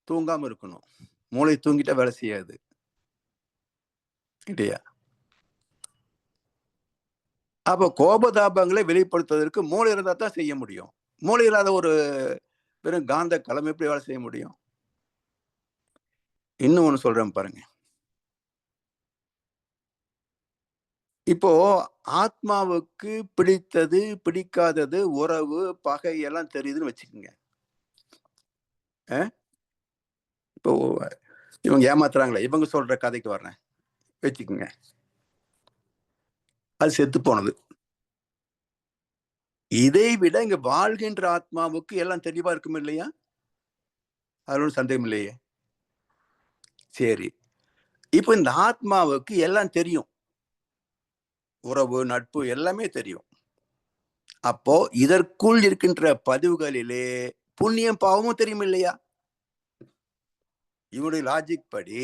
Speaker 2: தூங்காம இருக்கணும். மூளை தூங்கிட்டா வேலை செய்யாது இல்லையா? அப்ப கோபதாபங்களை வெளிப்படுத்துவதற்கு மூளை இருந்தா தான் செய்ய முடியும். மூளை இல்லாத ஒரு வெறும் காந்த களம் எப்படி வேலை செய்ய முடியும்? இன்னும் ஒண்ணு சொல்றேன் பாருங்க. இப்போ ஆத்மாவுக்கு பிடித்தது பிடிக்காதது உறவு பகை எல்லாம் தெரியுதுன்னு வச்சுக்கோங்க. இப்போ இவங்க ஏமாத்துறாங்களே, இவங்க சொல்ற கதைக்கு வர்றேன் வச்சுக்கோங்க. அது செத்து போனது. இதை விட இங்க வாழ்கின்ற ஆத்மாவுக்கு எல்லாம் தெளிவா இருக்கும் இல்லையா? அதுல ஒன்றும் சந்தேகம் இல்லையே. சரி, இப்ப இந்த ஆத்மாவுக்கு எல்லாம் தெரியும், உறவு நட்பு எல்லாமே தெரியும். அப்போ இதற்குள் இருக்கின்ற பதிவுகளிலே புண்ணியம் பாவமும் தெரியும் இல்லையா? இவனுடைய லாஜிக் படி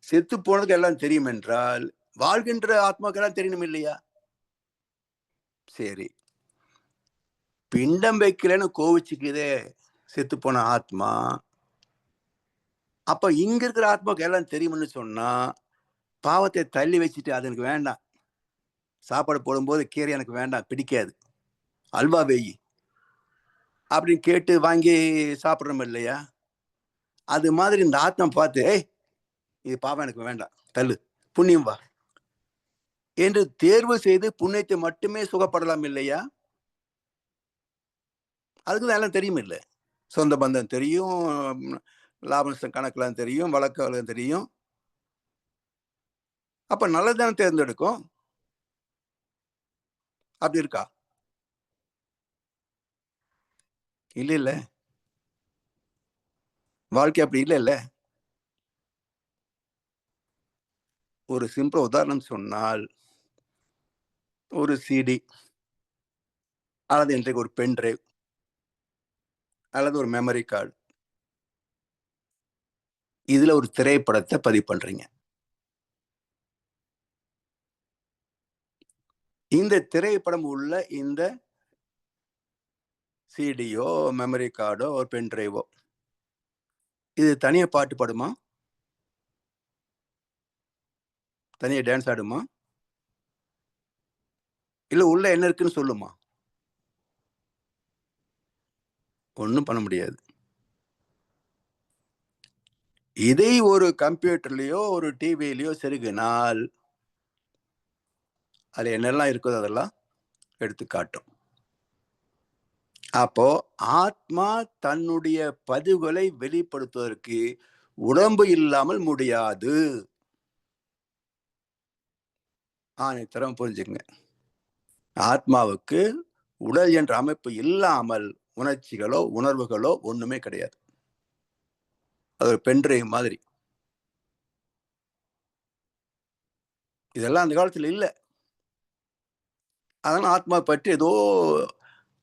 Speaker 2: செத்து போனதுக்கு எல்லாம் தெரியும் என்றால் வாழ்கின்ற ஆத்மாவுக்கு எல்லாம் தெரியணும் இல்லையா? சரி, பிண்டம் வைக்கலன்னு கோவிச்சுக்குதே செத்து போன ஆத்மா, அப்ப இங்க இருக்கிற ஆத்மாவுக்கு எல்லாம் தெரியும்னு சொன்னா பாவத்தை தள்ளி வச்சுட்டு அது எனக்கு வேண்டாம், சாப்பாடு போடும்போது கீரை எனக்கு வேண்டாம் பிடிக்காது, அல்வா வெயி அப்படின்னு கேட்டு வாங்கி சாப்பிட்றோம் இல்லையா? அது மாதிரி இந்த ஆத்மா பார்த்து ஏய் இது பாவம் எனக்கு வேண்டாம் தள்ளு, புண்ணியம் வா என்று தேர்வு செய்து புண்ணியத்தை மட்டுமே சுகப்படலாம் இல்லையா? அதுக்கு எல்லாம் தெரியும் இல்லை? சொந்த பந்தம் தெரியும், லாபம் கணக்கெல்லாம் தெரியும், வழக்கு தெரியும். அப்ப நல்லதானே தேர்ந்தெடுக்கும். அப்படி இருக்கா? இல்ல இல்ல, வாழ்க்கை அப்படி இல்ல இல்ல. ஒரு சிம்பிள் உதாரணம் சொன்னால், ஒரு சிடி அல்லது இன்றைக்கு ஒரு பென் டிரைவ் அல்லது ஒரு மெமரி கார்டு, இதுல ஒரு திரைப்படத்தை பதிவு பண்றீங்க. இந்த திரைப்படம் உள்ள இந்த சிடியோ, மெமரி கார்டோ, ஒரு பென் டிரைவோ, இது தனியா பாட்டு பாடுமா? தனியா டான்ஸ் ஆடுமா? இல்ல உள்ள என்ன இருக்குன்னு சொல்லுமா? ஒண்ணும் பண்ண முடியாது. இதை ஒரு கம்ப்யூட்டர்லயோ ஒரு டிவிலயோ செருகினால் அதுல என்னெல்லாம் இருக்குதோ அதெல்லாம் எடுத்து காட்டும். அப்போ ஆத்மா தன்னுடைய பதிவுகளை வெளிப்படுத்துவதற்கு உடம்பு இல்லாமல் முடியாது. ஆணித்தரம் புரிஞ்சுக்கங்க. ஆத்மாவுக்கு உடல் என்ற அமைப்பு இல்லாமல் உணர்ச்சிகளோ உணர்வுகளோ ஒண்ணுமே கிடையாது. அது ஒரு பென்ட்ரைவ் மாதிரி. இதெல்லாம் அந்த காலத்துல இல்ல. அதனால ஆத்மா பற்றி ஏதோ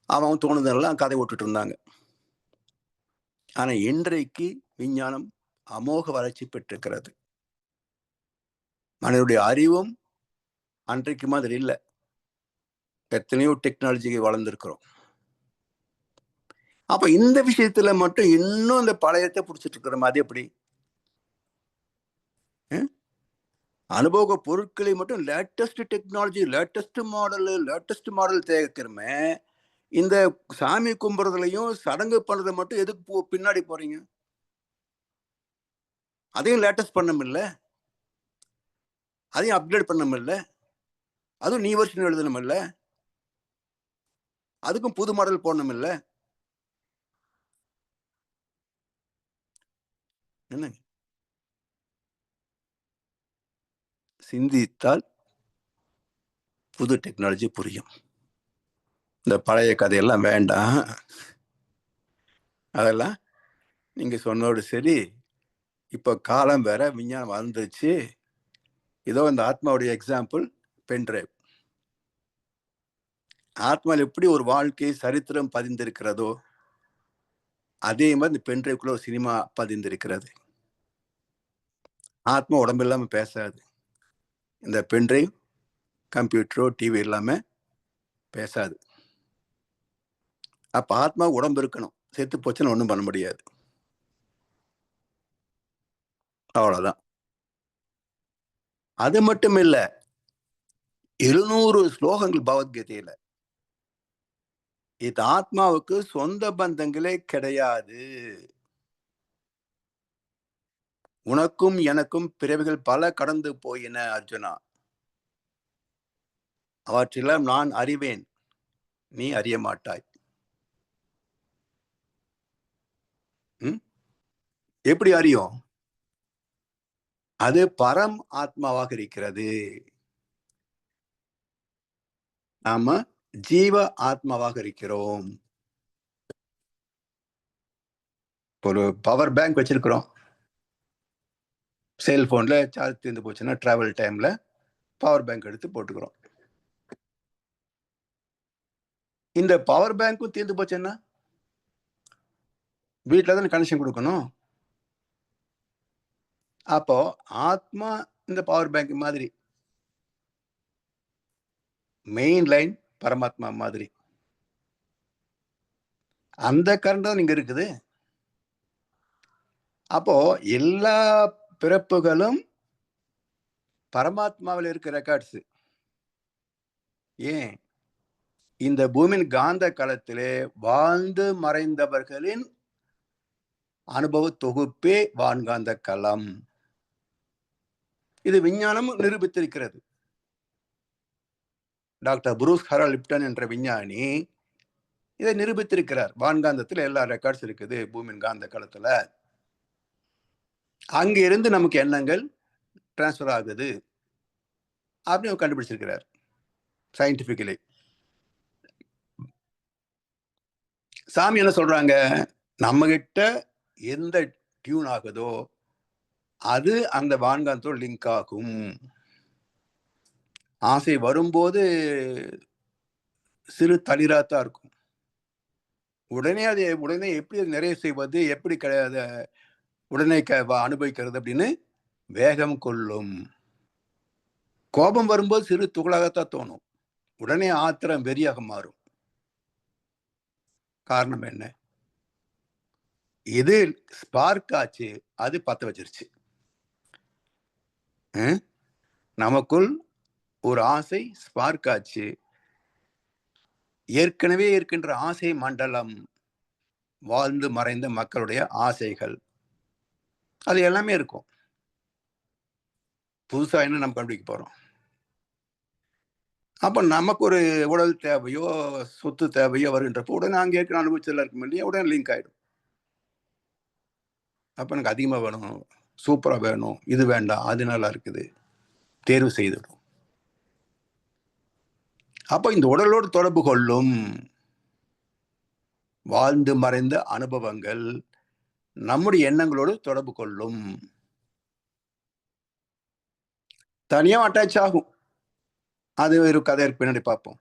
Speaker 2: அவன் தோணுதெல்லாம் கதை விட்டுட்டு இருந்தாங்க. ஆனா இன்றைக்கு விஞ்ஞானம் அமோக வளர்ச்சி பெற்றிருக்கிறது. மனிதனுடைய அறிவும் அன்றைக்கு மாதிரி இல்ல. எத்தனையோ டெக்னாலஜி வளர்ந்துருக்கிறோம். அப்ப இந்த விஷயத்துல மட்டும் இன்னும் இந்த பழையத்தை பிடிச்சிட்டு இருக்கிறோம். அது எப்படி? அனுபவ பொருட்களை மட்டும் லேட்டஸ்ட் டெக்னாலஜி, லேட்டஸ்ட் மாடல் தேக்கிறமே. இந்த சாமி கும்புறதுலயும் சடங்கு பண்றதை மட்டும் எதுக்கு பின்னாடி போறீங்க? அதையும் லேட்டஸ்ட் பண்ணமில்ல, அதையும் அப்கிரேட் பண்ணமில்ல, அதுவும் நீ வருஷன் எழுதணுமில்ல, அதுக்கும் புது மாடல் போடணுமில்ல. என்ன சிந்தித்தால் புது டெக்னாலஜி புரியும். இந்த பழைய கதையெல்லாம் வேண்டாம். அதெல்லாம் நீங்க சொன்னோடு சரி. இப்ப காலம் வேற, விஞ்ஞானம் வந்துருச்சு. இதோ இந்த ஆத்மாவுடைய எக்ஸாம்பிள் பென்ட்ரைவ். ஆத்மாவில் எப்படி ஒரு வாழ்க்கை சரித்திரம் பதிந்திருக்கிறதோ அதே மாதிரி இந்த பென்ட்ரைவ்க்குள்ள ஒரு சினிமா பதிந்திருக்கிறது. ஆத்மா உடம்பு இல்லாம பேசாது. இந்த பென்ட்ரைவ், கம்ப்யூட்டரோ டிவி இல்லாம பேசாது. அப்ப ஆத்மா உடம்பு இருக்கணும். செத்து போச்சுன்னு ஒண்ணும் பண்ண முடியாது. அவ்வளவுதான். அது மட்டும் இல்ல, 700 ஸ்லோகங்கள் பகவத்கீதையில. இது ஆத்மாவுக்கு சொந்த பந்தங்களே கிடையாது. உனக்கும் எனக்கும் பிறவிகள் பல கடந்து போயின அர்ஜுனா. அவற்றெல்லாம் நான் அறிவேன், நீ அறிய மாட்டாய். எப்படி அறியும்? அது பரம் ஆத்மாவாக இருக்கிறது. நாம ஜீவ ஆத்மாவாக இருக்கிறோம். ஒரு பவர் பேங்க் வச்சிருக்கிறோம். செல்போன்ல சார்ஜ் தீர்ந்து போச்சுன்னா டிராவல் டைம்ல பவர் பேங்க் எடுத்து போட்டுக்கிறோம். இந்த பவர் பேங்க்கும் தீர்ந்து போச்சுன்னா வீட்டுல தானே கனெக்ஷன் கொடுக்கணும். அப்போ ஆத்மா இந்த பவர் பேங்க் மாதிரி, மெயின் லைன் பரமாத்மா மாதிரி. அந்த கரண்ட் தான் இங்க இருக்குது. அப்போ எல்லா பிறப்புகளும் பரமாத்மாவில் இருக்க ரெக்கார்ட்ஸ். ஏன்? இந்த பூமியின் காந்த களத்திலே வாழ்ந்து மறைந்தவர்களின் அனுபவ தொகுப்பே வான்காந்த களம். இது விஞ்ஞானம் நிரூபித்திருக்கிறது. டாக்டர் புரூஸ் ஹரால்ட் லிப்டன் என்ற விஞ்ஞானி இதை நிரூபித்திருக்கிறார். வான்காந்தத்துல எல்லா ரெக்கார்ட்ஸ் இருக்குது பூமியின் காந்த களத்துல. அங்கிருந்து நமக்கு எண்ணங்கள் டிரான்ஸ்பர் ஆகுது அப்படின்னு கண்டுபிடிச்சிருக்கிறார் சயின்டிபிக்கலி. சாமி என்ன சொல்றாங்க? நம்ம கிட்ட எந்த டியூன் ஆகுதோ அது அந்த வான்காந்தத்தோடு லிங்க் ஆகும். ஆசை வரும்போது சிறு தளிராத்தான் இருக்கும். உடனே எப்படி நிறைவு செய்வது, எப்படி உடனே அனுபவிக்கிறது அப்படின்னு வேகம் கொள்ளும். கோபம் வரும்போது சிறு துகளாகத்தான் தோணும், உடனே ஆத்திரம் வெறியாக மாறும். காரணம் என்ன? இது ஸ்பார்க் ஆச்சு, அது பத்த வச்சிருச்சு. நமக்குள் ஒரு ஆசை ஸ்பார்க் ஆச்சு. ஏற்கனவே இருக்கின்ற ஆசை மண்டலம், வாழ்ந்து மறைந்த மக்களுடைய ஆசைகள், அது எல்லாமே இருக்கும். புதுசா என்ன நம்ம கண்டுபிடிக்க போறோம்? அப்ப நமக்கு ஒரு உடல் தேவையோ சொத்து தேவையோ வருகின்றப்போ உடனே அங்கே இருக்கிற அனுபவிச்சல இருக்கும் இல்லையா, உடனே லிங்க் ஆயிடும். அப்ப எனக்கு அதிகமா வேணும், சூப்பரா வேணும், இது வேண்டாம், அது நல்லா இருக்குது, தேர்வு செய்திடும். அப்ப இந்த உடலோடு தொடர்பு கொள்ளும் வாழ்ந்து மறைந்த அனுபவங்கள் நம்முடைய எண்ணங்களோடு தொடர்பு கொள்ளும். தனியா அட்டாச் ஆகும், அது ஒரு கதை பின்னாடி பார்ப்போம்.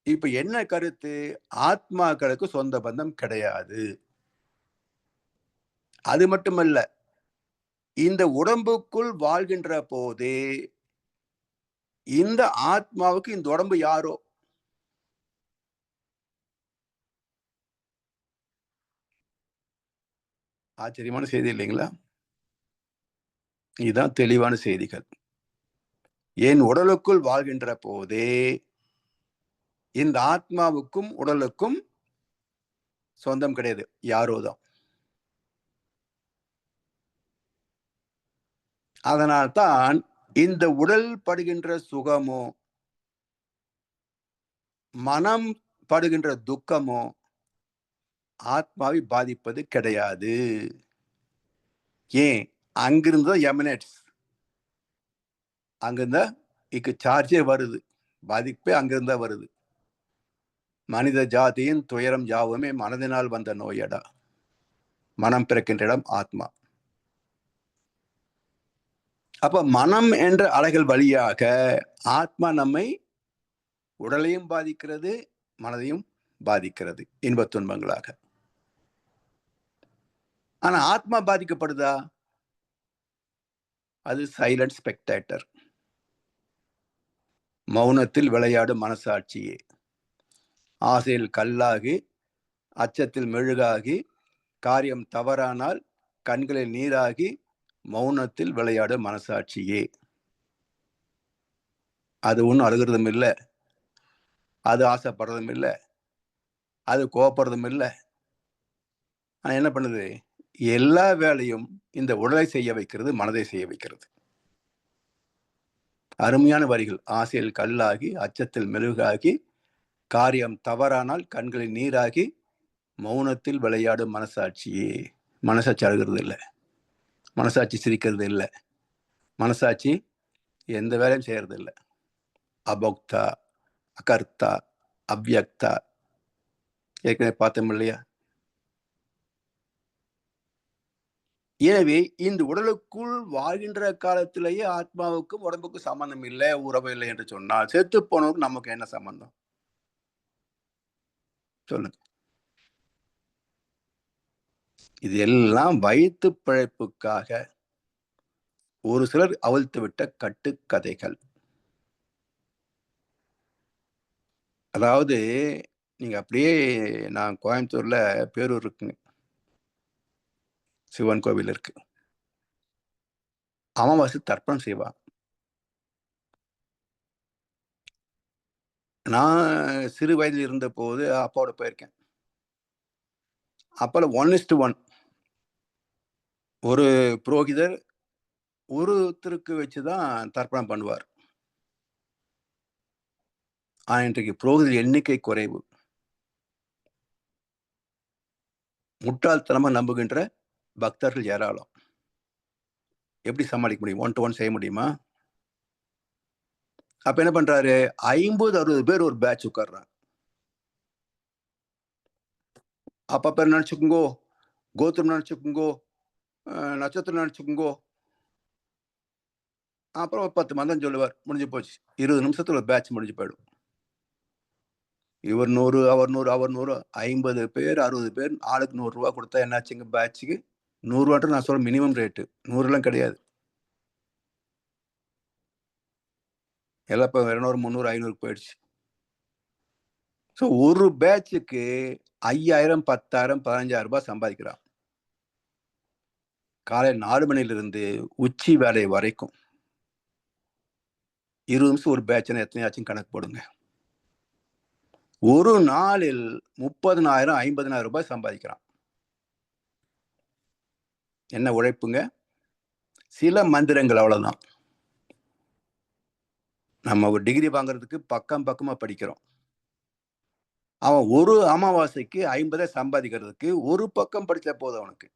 Speaker 2: இப்ப என்ன கருத்து? ஆத்மாக்களுக்கு சொந்த பந்தம் கிடையாது. அது மட்டுமல்ல, இந்த உடம்புக்குள் வாழ்கின்ற போதே இந்த ஆத்மாவுக்கு இந்த உடம்பு யாரோ. ஆச்சரியமான செய்தி இல்லைங்களா? இதுதான் தெளிவான செய்திகள். என் உடலுக்குள் வாழ்கின்ற போதே இந்த ஆத்மாவுக்கும் உடலுக்கும் சொந்தம் கிடையாது, யாரோதான். அதனால்தான் இந்த உடல் படுகின்ற சுகமோ மனம் படுகின்ற துக்கமோ ஆத்மாவை பாதிப்பது கிடையாது. ஏன்? அங்கிருந்த எமினேட்ஸ், அங்கிருந்த இக்கு சார்ஜே வருது, பாதிப்பே அங்கிருந்தா வருது. மனித ஜாதியின் துயரம் யாவுமே மனதினால் வந்த நோயடா, மனம் பிறக்கின்ற இடம் ஆத்மா. அப்ப மனம் என்ற அலைகள் வழியாக ஆத்மா நம்மை உடலையும் பாதிக்கிறது, மனதையும் பாதிக்கிறது, இன்பத் துன்பங்களாக. ஆனா ஆத்மா பாதிக்கப்படுதா? அது சைலண்ட் ஸ்பெக்டேட்டர், மௌனத்தில் விளையாடும் மனசாட்சியே. ஆசையில் கல்லாகி, அச்சத்தில் மெழுகாகி, காரியம் தவறானால் கண்களில் நீராகி, மௌனத்தில் விளையாடும் மனசாட்சியே. அது ஒன்றும் அழுகிறதும் இல்லை, அது ஆசைப்படுறதும் இல்லை, அது கோபப்படுறதும் இல்லை. ஆனா என்ன பண்ணுது? எல்லா வேலையும் இந்த உடலை செய்ய வைக்கிறது, மனதை செய்ய வைக்கிறது. அருமையான வரிகள். ஆசையில் கல்லாகி, அச்சத்தில் மெழுகாகி, காரியம் தவறானால் கண்களில் நீராகி, மௌனத்தில் விளையாடும் மனசாட்சியே. மனசாட்சி அழுகிறது இல்லை, மனசாட்சி சிரிக்கிறது இல்லை, மனசாட்சி எந்த வேலையும் செய்யறது இல்லை. அபோக்தா, அகர்த்தா, அவ்யக்தா, ஏற்கனவே பார்த்தோம் இல்லையா? எனவே இந்த உடலுக்குள் வாழ்கின்ற காலத்திலேயே ஆத்மாவுக்கும் உடம்புக்கும் சம்பந்தம் இல்லை, உறவு இல்லை என்று சொன்னால் செத்து போனவருக்கு நமக்கு என்ன சம்பந்தம்? சொல்லுங்க. இது எல்லாம் வயிற்று பிழைப்புக்காக ஒரு சிலர் அவிழ்த்து விட்ட கட்டுக்கதைகள். அதாவது நீங்க அப்படியே, நான் கோயம்புத்தூர்ல பேரூர் இருக்குங்க, சிவன் கோவில் இருக்கு. அமாவாசை தர்ப்பணம் செய்வான். நான் சிறு வயதில் இருந்த போது அப்பாவோட போயிருக்கேன். அப்பல 1:1 ஒரு புரோகிதர் ஒருத்தருக்கு வச்சுதான் தர்ப்பணம் பண்ணுவார். ஆனா இன்றைக்கு புரோகிதர் எண்ணிக்கை குறைவு. முட்டாள்தனமா நம்புகின்ற பக்தர்கள் ஏராளம். எப்படி சமாளிக்க முடியும்? 1-to-1 செய்ய முடியுமா? அப்ப என்ன பண்றாரு? 50-60 பேர் ஒரு பேட்ச் உட்கார்றாங்க. அப்பா பேர் நினைச்சுக்குங்கோ, கோத்திரம் நினைச்சுக்குங்கோ, நட்சத்திரம் நினைச்சுக்குங்கோ. அப்புறம் 10 மந்திரம் சொல்லுவார், முடிஞ்சு போச்சு. 20 நிமிஷத்துல ஒரு பேட்ச் முடிஞ்சு போயிடும். இவர் 100 அவர் 100 அவர் 100 50 பேர் 60 பேர் ஆளுக்கு 100 ரூபா கொடுத்தா என்னாச்சுங்க? பேட்சுக்கு 100 ரூபாட்டு நான் சொல்ற மினிமம் ரேட்டு 100 கிடையாது. எல்லாம் இப்போ 200 300 500 போயிடுச்சு. ஸோ ஒரு பேட்சுக்கு 5000 10,000 15,000 ரூபாய் சம்பாதிக்கிறான். காலை 4 மணிலிருந்து உச்சி வேலை வரைக்கும் 20 நிமிஷம் ஒரு பேட்ச்னா எத்தனை ஆச்சும் கணக்கு போடுங்க. ஒரு நாளில் 30,000 50,000 ரூபாய் சம்பாதிக்கிறான். என்ன உழைப்புங்க? சில மந்திரங்கள், அவ்வளவுதான். நம்ம ஒரு டிகிரி வாங்குறதுக்கு பக்கமா படிக்கிறோம். அவன் ஒரு அமாவாசைக்கு 50 சம்பாதிக்கிறதுக்கு ஒரு பக்கம் படிச்சா போதும் அவனுக்கு.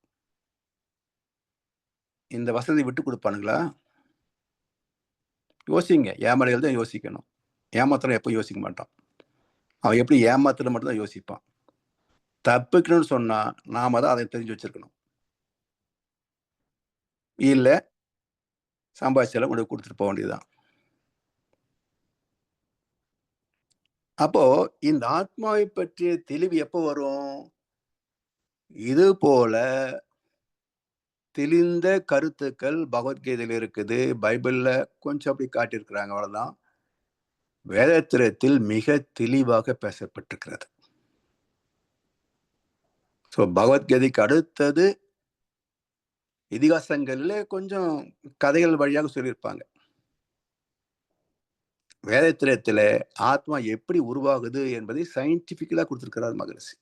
Speaker 2: இந்த வசதி விட்டு கொடுப்பானுங்களா? யோசிங்க. ஏமாளிகள் தான் யோசிக்கணும். ஏமாத்திரம் எப்போ யோசிக்க மாட்டான். அவன் எப்படி ஏமாத்துற மட்டும் தான் யோசிப்பான். தப்பிக்கணும்னு சொன்னா நாம தான் அதை தெரிஞ்சு வச்சிருக்கணும். இல்ல சம்பாதிச்சாலும் கொண்டு கொடுத்துட்டு போக வேண்டியதுதான். அப்போ இந்த ஆத்மாவை பற்றிய தெளிவு எப்போ வரும்? இது போல தெளிந்த கருத்துக்கள் பகவத்கீதையில் இருக்குது, பைபிள்ல கொஞ்சம் அப்படி காட்டியிருக்கிறாங்க, அவ்வளவுதான். வேதத்திரத்தில் மிக தெளிவாக பேசப்பட்டிருக்கிறது. ஸோ பகவத்கீதைக்கு அடுத்தது இதிகாசங்கள்ல கொஞ்சம் கதைகள் வழியாக சொல்லியிருப்பாங்க. வேதத்திரத்துல ஆத்மா எப்படி உருவாகுது என்பதை சயின்டிபிக்கலா கொடுத்திருக்கிறார் மகரிஷி.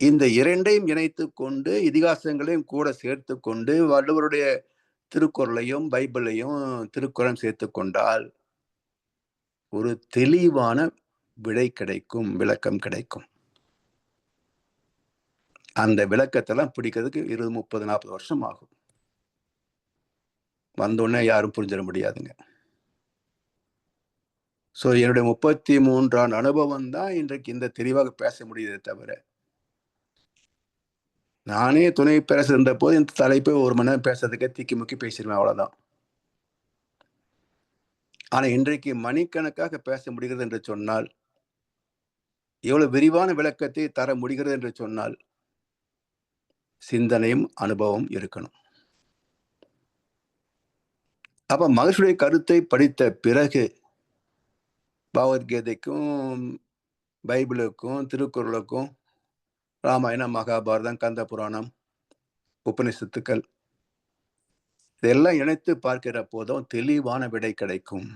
Speaker 2: இந்த இரண்டையும் இணைத்து கொண்டு இதிகாசங்களையும் கூட சேர்த்து கொண்டு வள்ளுவருடைய திருக்குறளையும் பைபிளையும் திருக்குறளையும் சேர்த்து கொண்டால் ஒரு தெளிவான விடை கிடைக்கும், விளக்கம் கிடைக்கும். அந்த விளக்கத்தெல்லாம் பிடிக்கிறதுக்கு 20 30 40 வருஷம் ஆகும். வந்தோடனே யாரும் புரிஞ்சிட முடியாதுங்க. ஸோ என்னுடைய 33 ஆண்டு அனுபவம் தான் இன்றைக்கு இந்த தெளிவாக பேச முடியுதே தவிர, நானே துணை பேச இருந்த போது இந்த தலைப்பை 1 மணி நேரம் பேசுறதுக்கே திக்கி முக்கி பேசிடுவேன், அவ்வளவுதான். ஆனா இன்றைக்கு மணிக்கணக்காக பேச முடிகிறது என்று சொன்னால், எவ்வளவு விரிவான விளக்கத்தை தர முடிகிறது என்று சொன்னால், சிந்தனையும் அனுபவம் இருக்கணும். அப்ப மகரிஷியுடைய கருத்தை படித்த பிறகு பகவத்கீதைக்கும் பைபிளுக்கும் திருக்குறளுக்கும் ராமாயணம் மகாபாரதம் கந்த புராணம் உபநிஷத்துக்கள் இதெல்லாம் இணைத்து பார்க்கிற போதும் தெளிவான விடை கிடைக்கும்.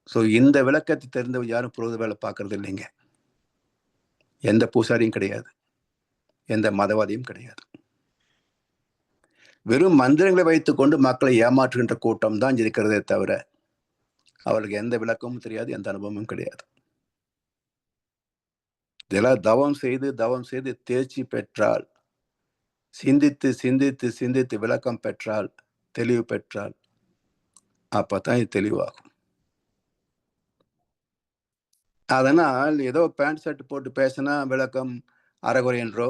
Speaker 2: ஸோ இந்த விளக்கத்தை தெரிந்தவங்க யாரும் புரோத வேலை பார்க்கறது இல்லைங்க. எந்த பூசாரியும் கிடையாது, எந்த மதவாதியும் கிடையாது. வெறும் மந்திரங்களை வைத்துக் கொண்டு மக்களை ஏமாற்றுகின்ற கூட்டம் தான் இருக்கிறதே தவிர அவர்களுக்கு எந்த விளக்கமும் தெரியாது, எந்த அனுபவமும் கிடையாது. இதெல்லாம் தவம் செய்து தேர்ச்சி பெற்றால், சிந்தித்து சிந்தித்து சிந்தித்து விளக்கம் பெற்றால், தெளிவு பெற்றால், அப்பதான் இது தெளிவாகும். அதனால் ஏதோ பேண்ட் ஷர்ட் போட்டு பேசினா விளக்கம் அறகுறை என்றோ,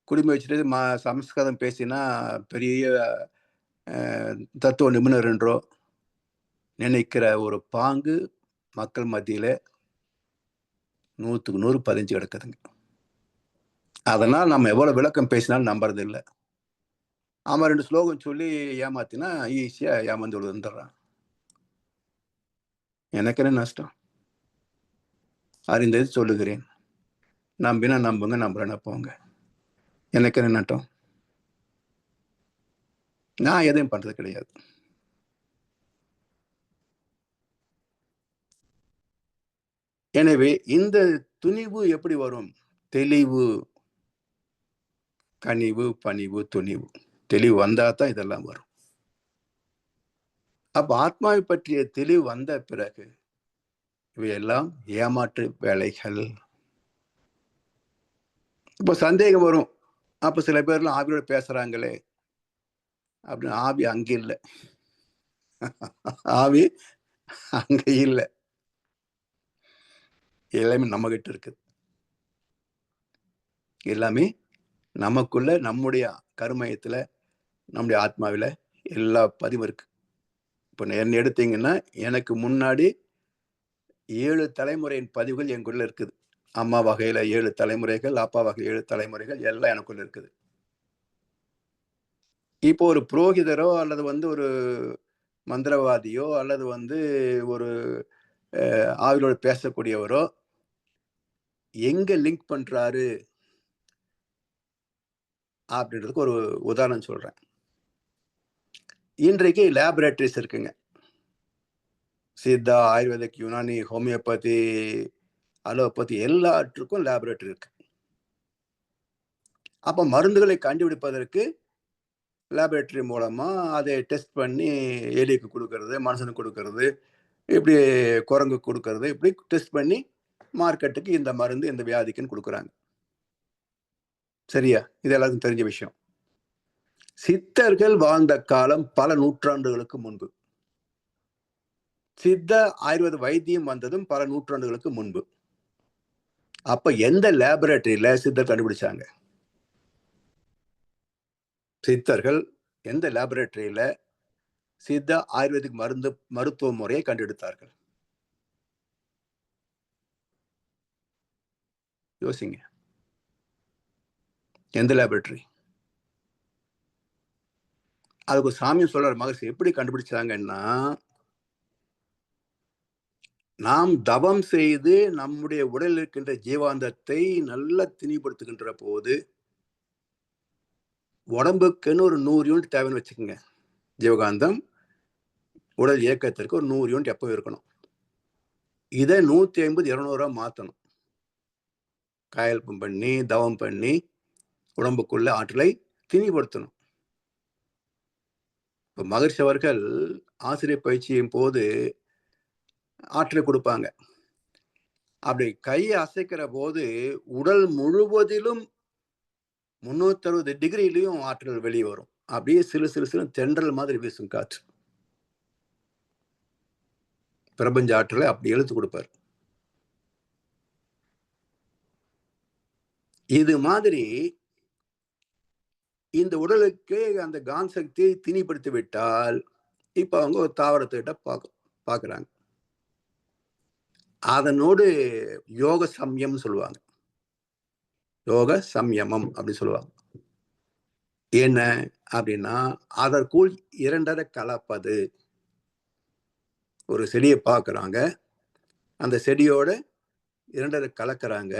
Speaker 2: குடும்பம் வச்சுட்டு சமஸ்கிருதம் பேசினா பெரிய தத்துவ நிபுணர் என்றோ நினைக்கிற ஒரு பாங்கு மக்கள் மத்தியில 100க்கு 100 பதிஞ்சு கிடக்குதுங்க. அதனால் நம்ம எவ்வளவு விளக்கம் பேசினாலும் நம்புறது இல்லை. ஆமா 2 ஸ்லோகம் சொல்லி ஏமாத்தினா ஈஸியா ஏமாந்து விழுந்துடுறான். எனக்கு என்ன நஷ்டம்? அறிந்தது சொல்லுகிறேன். நம்பினா நம்புங்க, நம்புறேன்னா போங்க. எனக்கு என்ன நட்டம்? நான் எதையும் பண்றது கிடையாது. எனவே இந்த துணிவு எப்படி வரும்? தெளிவு, கனிவு, பணிவு, துணிவு. தெளிவு வந்தா தான் இதெல்லாம் வரும். அப்ப ஆத்மாவை பற்றிய தெளிவு வந்த பிறகு இவையெல்லாம் ஏமாற்று வேலைகள். இப்ப சந்தேகம் வரும். அப்ப சில பேர்லாம் ஆவியோட பேசுறாங்களே அப்படின்னு. ஆவி அங்க இல்லை, ஆவி அங்க இல்லை, எல்லாமே நம்ம கிட்ட இருக்குது. எல்லாமே நமக்குள்ள, நம்முடைய கருமயத்துல, நம்முடைய ஆத்மாவில எல்லா பதிவும் இருக்கு. இப்போ என்ன எடுத்தீங்கன்னா எனக்கு முன்னாடி 7 தலைமுறையின் பதிவுகள் எனக்குள்ள இருக்குது. அம்மா வகையில 7 தலைமுறைகள், அப்பா வகையில் 7 தலைமுறைகள் எல்லாம் எனக்குள்ள இருக்குது. இப்போ ஒரு புரோகிதரோ அல்லது ஒரு மந்திரவாதியோ அல்லது ஒரு ஆவிலோடு பேசக்கூடியவரோ எங்க லிங்க் பண்றாரு அப்படின்றதுக்கு ஒரு உதாரணம் சொல்றேன். இன்றைக்கு லேபரேட்டரிஸ் இருக்குங்க. சித்தா, ஆயுர்வேதிக், யுனானி, ஹோமியோபதி, அலோபதி எல்லாற்றுக்கும் லேபரேட்டரி இருக்கு. அப்ப மருந்துகளை கண்டுபிடிப்பதற்கு லேபரேட்டரி மூலமா அதை டெஸ்ட் பண்ணி எலிக்கு கொடுக்கறது, மனுஷனுக்கு கொடுக்கறது, இப்படி குரங்கு கொடுக்கறது, இப்படி டெஸ்ட் பண்ணி மார்க்கெட்டுக்கு இந்த மருந்து இந்த வியாதிக்குன்னு கொடுக்குறாங்க. சரியா? இது எல்லாருக்கும் தெரிஞ்ச விஷயம். சித்தர்கள் வாழ்ந்த காலம் பல நூற்றாண்டுகளுக்கு முன்பு. சித்த ஆயுர்வேத வைத்தியம் வந்ததும் பல நூற்றாண்டுகளுக்கு முன்பு. அப்ப எந்த லேபரேட்டரியில சித்தர் கண்டுபிடிச்சாங்க? சித்தர்கள் எந்த லேபரேட்டரியில சித்த ஆயுர்வேதிக் மருத்துவ முறையை கண்டெடுத்தார்கள்? யோசிங்க. எந்த லேபரேட்டரி? அதுக்கு சாமியம் சொல்ற மகர்ஷி எப்படி கண்டுபிடிச்சாங்கன்னா, நாம் தவம் செய்து நம்முடைய உடலில் இருக்கின்ற ஜீவாந்தத்தை நல்லா திணிப்படுத்துகின்ற போது உடம்புக்குன்னு ஒரு 100 யூனிட் தேவைன்னு வச்சுக்கோங்க. ஜீவகாந்தம் உடல் இயக்கத்திற்கு ஒரு 100 யூனிட் எப்போ இருக்கணும். இதை 150, 200 மாற்றணும். காயல்பம் பண்ணி தவம் பண்ணி உடம்புக்குள்ள ஆற்றலை திணிப்படுத்தணும். இப்போ மகர்ஷி அவர்கள் ஆசிரியர் பயிற்சியின் போது ஆற்றலை கொடுப்பாங்க. அப்படி கையை அசைக்கிற போது உடல் முழுவதிலும் 360 டிகிரிலையும் ஆற்றல் வெளியே வரும். அப்படியே சிறு சிறு சிறு தென்றல் மாதிரி வீசும் காற்று. பிரபஞ்ச ஆற்றலை அப்படி எழுத்து கொடுப்பார். இது மாதிரி இந்த உடலுக்கு அந்த காந்த சக்தியை திணிப்படுத்தி விட்டால் இப்ப அவங்க ஒரு தாவரத்திட்ட பாக்குறாங்க. அதனோடு யோக சம்யம் சொல்லுவாங்க. யோக சம்யமம் அப்படின்னு சொல்லுவாங்க. என்ன அப்படின்னா அதற்குள் 2 கலப்பது. ஒரு செடியை பார்க்கறாங்க, அந்த செடியோட 2 கலக்கிறாங்க.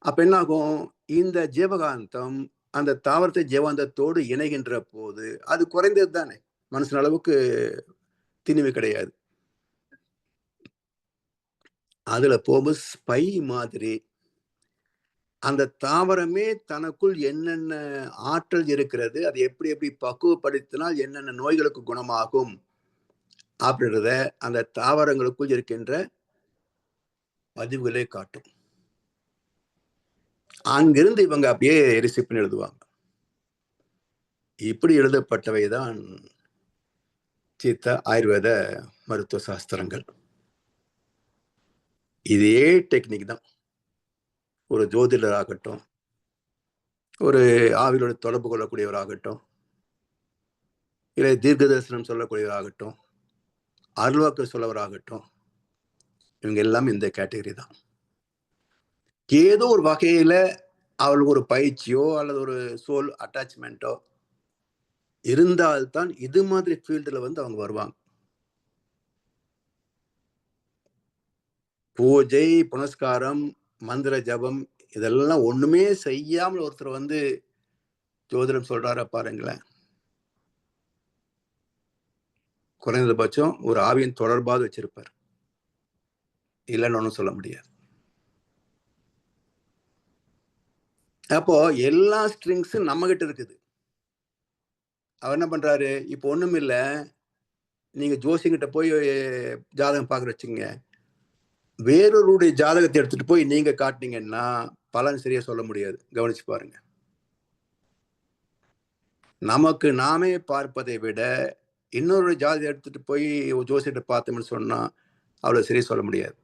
Speaker 2: அப்ப என்ன ஆகும்? இந்த ஜீவகாந்தம் அந்த தாவரத்தை ஜீவாந்தத்தோடு இணைகின்ற போது அது குறைந்தது தானே, மனுஷன் அளவுக்கு திணிவு கிடையாது. அதுல போகும்போது ஸ்பை மாதிரி அந்த தாவரமே தனக்குள் என்னென்ன ஆற்றல் இருக்கிறது, அதை எப்படி எப்படி பக்குவப்படுத்தினால் என்னென்ன நோய்களுக்கு குணமாகும் அப்படின்றத அந்த தாவரங்களுக்குள் இருக்கின்ற பதிவுகளே காட்டும். அங்கிருந்து இவங்க அப்படியே ரிசிப்ட் எழுதுவாங்க. இப்படி எழுதப்பட்டவைதான் சித்த ஆயுர்வேத மருத்துவ சாஸ்திரங்கள். இதே டெக்னிக் தான் ஒரு ஜோதிடர் ஆகட்டும், ஒரு ஆவிலோட தொடர்பு கொள்ளக்கூடியவராகட்டும், இல்லை தீர்க்க தரிசனம் சொல்லக்கூடியவராகட்டும், அருள்வாக்கு சொல்லவராகட்டும், இவங்க எல்லாமே இந்த கேட்டகரி தான். ஏதோ ஒரு வகையில அவளுக்கு ஒரு பயிற்சியோ அல்லது ஒரு சோல் அட்டாச்மெண்ட்டோ இருந்தால்தான் இது மாதிரி ஃபீல்டுல அவங்க வருவாங்க. பூஜை, புனஸ்காரம், மந்திர ஜபம் இதெல்லாம் ஒண்ணுமே செய்யாமல் ஒருத்தர் ஜோதிடம் சொல்றாரு பாருங்களேன். குறைந்தபட்சம் ஒரு ஆவியின் தொடர்பாக வச்சிருப்பார். இல்லைன்னு ஒன்றும் சொல்ல முடியாது. அப்போ எல்லா ஸ்ட்ரிங்ஸும் நம்ம கிட்ட இருக்குது. அவர் என்ன பண்றாரு? இப்போ ஒண்ணும் இல்ல, நீங்க ஜோசியங்கிட்ட போய் ஜாதகம் பார்க்க வச்சுங்க, வேறொருடைய ஜாதகத்தை எடுத்துட்டு போய் நீங்க காட்டினீங்கன்னா பலன் சரியா சொல்ல முடியாது. கவனிச்சு பாருங்க. நமக்கு நாமே பார்ப்பதை விட இன்னொரு ஜாதகம் எடுத்துட்டு போய் ஜோசியத்தை பார்த்தோம்னு சொன்னா அவ்வளவு சரியா சொல்ல முடியாது.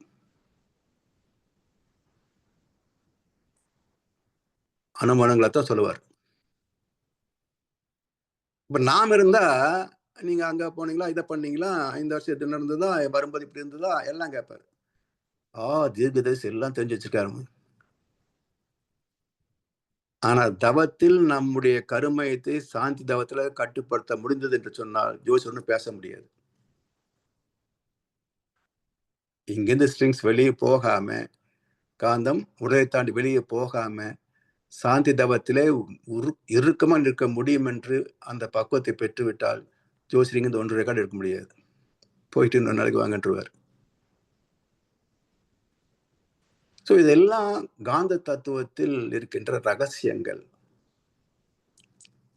Speaker 2: அனுமானங்களை தான் சொல்லுவார். இப்ப நாம இருந்தா நீங்க அங்க போனீங்களா, இதை பண்ணீங்களா, இந்த வருஷம் இது நடந்ததா, வரும்போது இப்படி இருந்ததா, எல்லாம் கேட்பாரு. தீர்க்கதரிசி எல்லாம் தெரிஞ்சு வச்சிருக்காரு. ஆனா தவத்தில் நம்முடைய கருமையத்தை சாந்தி தவத்துல கட்டுப்படுத்த முடிந்தது என்று சொன்னால் ஜோசியர் பேச முடியாது. இங்கிருந்து ஸ்ட்ரிங்ஸ் வெளியே போகாம, காந்தம் உடலை தாண்டி வெளியே போகாம, சாந்தி தவத்திலே இறுக்கமா நிற்க முடியும் என்று அந்த பக்குவத்தை பெற்றுவிட்டால் ஜோசியர் இந்த 1 ரெக்கார்டு எடுக்க முடியாது. போயிட்டு இன்னொரு நாளைக்கு வாங்கன்றுவார். ஸோ இதெல்லாம் காந்த தத்துவத்தில் இருக்கின்ற ரகசியங்கள்.